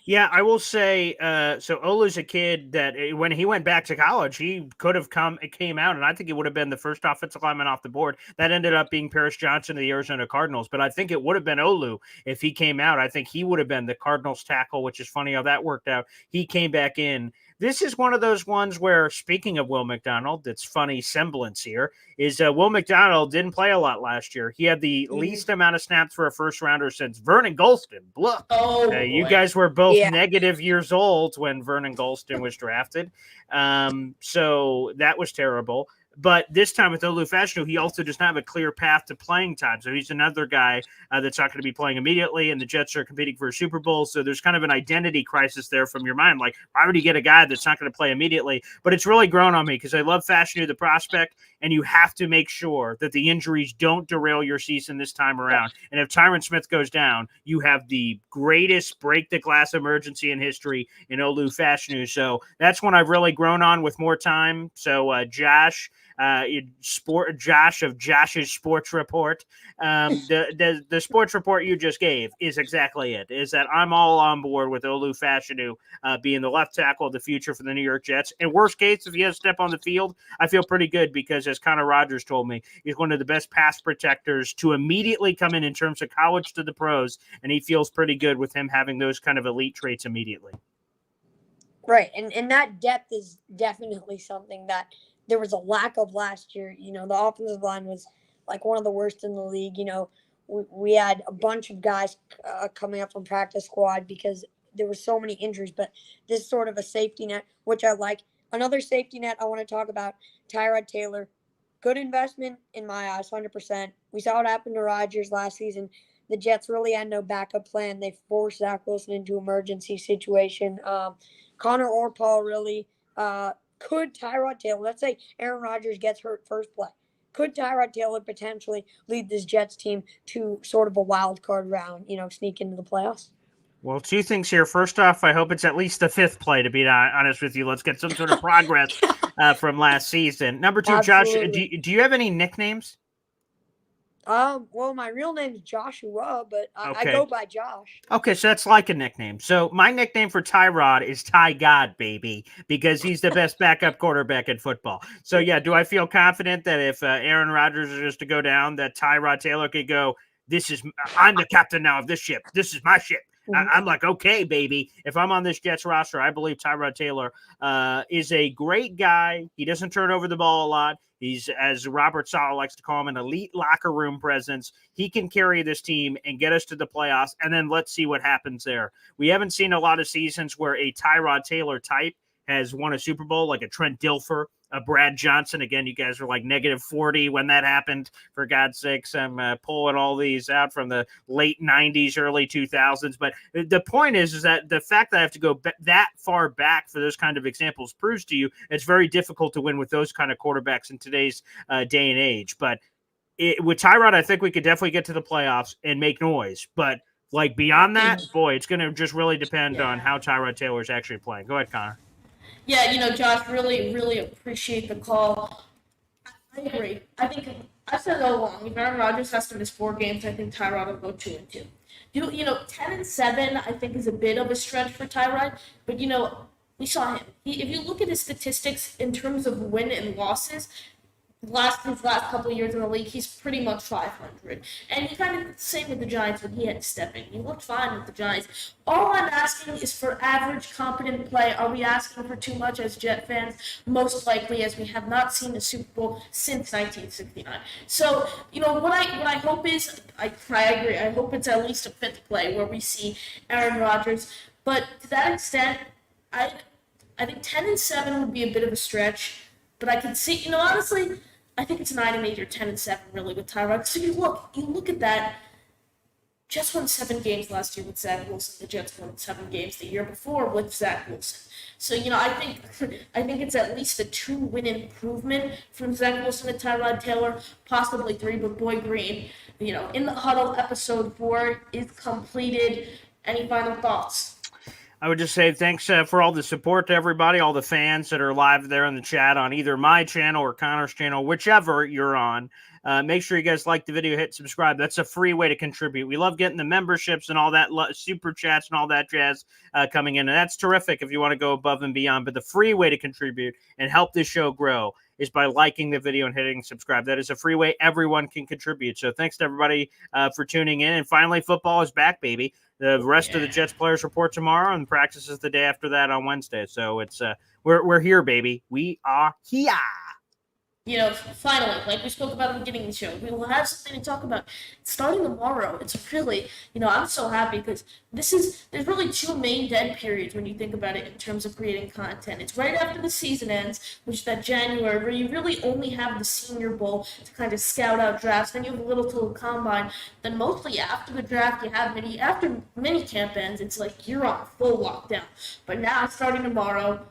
Yeah, I will say, so Olu's a kid that when he went back to college, he could have came out, and I think it would have been the first offensive lineman off the board. That ended up being Paris Johnson of the Arizona Cardinals, but I think it would have been Olu if he came out. I think he would have been the Cardinals tackle, which is funny how that worked out. He came back in. This is one of those ones where, speaking of Will McDonald, it's funny semblance here, is Will McDonald didn't play a lot last year. He had the least amount of snaps for a first rounder since Vernon Gholston. Look, you guys were both negative years old when Vernon Gholston was drafted. So that was terrible. But this time with Olu Fashanu, he also does not have a clear path to playing time. So he's another guy that's not going to be playing immediately, and the Jets are competing for a Super Bowl. So there's kind of an identity crisis there from your mind. Like, why would you get a guy that's not going to play immediately? But it's really grown on me because I love Fashanu, the prospect, and you have to make sure that the injuries don't derail your season this time around. And if Tyron Smith goes down, you have the greatest break-the-glass emergency in history in Olu Fashanu. So that's one I've really grown on with more time. So Josh of Josh's Sports Report. The sports report you just gave is exactly it. Is that I'm all on board with Olu Fashanu being the left tackle of the future for the New York Jets. And worst case, if he has to step on the field, I feel pretty good because, as Connor Rodgers told me, he's one of the best pass protectors to immediately come in terms of college to the pros, and he feels pretty good with him having those kind of elite traits immediately. Right, and that depth is definitely something that there was a lack of last year. The offensive line was like one of the worst in the league. We had a bunch of guys coming up from practice squad because there were so many injuries, but this is sort of a safety net, which I like. Another safety net I want to talk about, Tyrod Taylor. Good investment in my eyes, 100%. We saw what happened to Rodgers last season. The Jets really had no backup plan. They forced Zach Wilson into emergency situation. Connor or Paul really could Tyrod Taylor, let's say Aaron Rodgers gets hurt first play, could Tyrod Taylor potentially lead this Jets team to sort of a wild card round, sneak into the playoffs? Well, two things here. First off, I hope it's at least the fifth play, to be honest with you. Let's get some sort of progress from last season. Number two, Josh, Absolutely. do you have any nicknames? Well, my real name's Joshua, but I Okay. go by Josh. Okay, so that's like a nickname. So my nickname for Tyrod is Ty God, baby, because he's the best backup quarterback in football. So yeah, do I feel confident that if Aaron Rodgers is just to go down, that Tyrod Taylor could go, I'm the captain now of this ship. This is my ship. I'm like, okay, baby. If I'm on this Jets roster, I believe Tyrod Taylor is a great guy. He doesn't turn over the ball a lot. He's, as Robert Saleh likes to call him, an elite locker room presence. He can carry this team and get us to the playoffs, and then let's see what happens there. We haven't seen a lot of seasons where a Tyrod Taylor type has won a Super Bowl, like a Trent Dilfer, a Brad Johnson. Again, you guys were like -40 when that happened. For God's sakes, I'm pulling all these out from the late 90s, early 2000s. But the point is that the fact that I have to go that far back for those kind of examples proves to you it's very difficult to win with those kind of quarterbacks in today's day and age. But with Tyrod, I think we could definitely get to the playoffs and make noise. But like beyond that, boy, it's going to just really depend on how Tyrod Taylor is actually playing. Go ahead, Connor. Yeah, Josh, really, really appreciate the call. I agree. I think I've said it all along. If Aaron Rodgers has to miss 4 games, I think Tyrod will go 2-2. 10-7, I think is a bit of a stretch for Tyrod, but we saw him. If you look at his statistics in terms of win and losses, his last couple of years in the league, he's pretty much 500. And he kind of did the same with the Giants when he had to step in. He looked fine with the Giants. All I'm asking is for average, competent play. Are we asking for too much as Jet fans? Most likely, as we have not seen the Super Bowl since 1969. So, what I hope is, I agree, I hope it's at least a fifth play where we see Aaron Rodgers. But to that extent, I think 10-7 would be a bit of a stretch. But I can see, honestly, I think it's 9-8 or 10-7 really with Tyrod. So you look at that. Jets won 7 games last year with Zach Wilson. The Jets won 7 games the year before with Zach Wilson. So I think it's at least a 2-win improvement from Zach Wilson to Tyrod Taylor, possibly 3. But Boy Green, in the Huddle episode 4 is completed. Any final thoughts? I would just say thanks for all the support to everybody, all the fans that are live there in the chat on either my channel or Connor's channel, whichever you're on. Make sure you guys like the video, hit subscribe. That's a free way to contribute. We love getting the memberships and all that, super chats and all that jazz coming in. And that's terrific if you want to go above and beyond. But the free way to contribute and help this show grow is by liking the video and hitting subscribe. That is a free way everyone can contribute. So thanks to everybody for tuning in. And finally, football is back, baby. The rest of the Jets players report tomorrow, and practice is the day after that on Wednesday. So it's we're here, baby. We are here. Finally, like we spoke about at the beginning of the show, we will have something to talk about starting tomorrow. It's really, I'm so happy because there's really 2 main dead periods when you think about it in terms of creating content. It's right after the season ends, which is that January, where you really only have the Senior Bowl to kind of scout out drafts. Then you have a little to the combine. Then mostly after the draft, you have after mini camp ends, it's like you're on full lockdown. But now, starting tomorrow,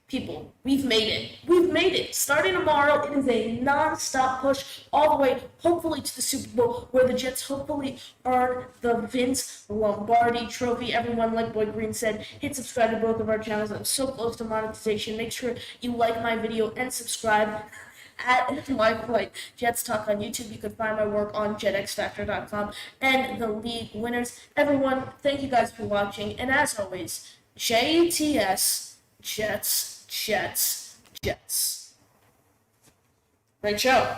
people, we've made it. We've made it. Starting tomorrow, it is a non-stop push all the way, hopefully, to the Super Bowl, where the Jets hopefully earn the Vince Lombardi trophy. Everyone, like Boy Green said, hit subscribe to both of our channels. I'm so close to monetization. Make sure you like my video and subscribe. At my Jets Talk on YouTube. You can find my work on jetxfactor.com and the league winners. Everyone, thank you guys for watching. And as always, JTS, Jets. Jets. Great show.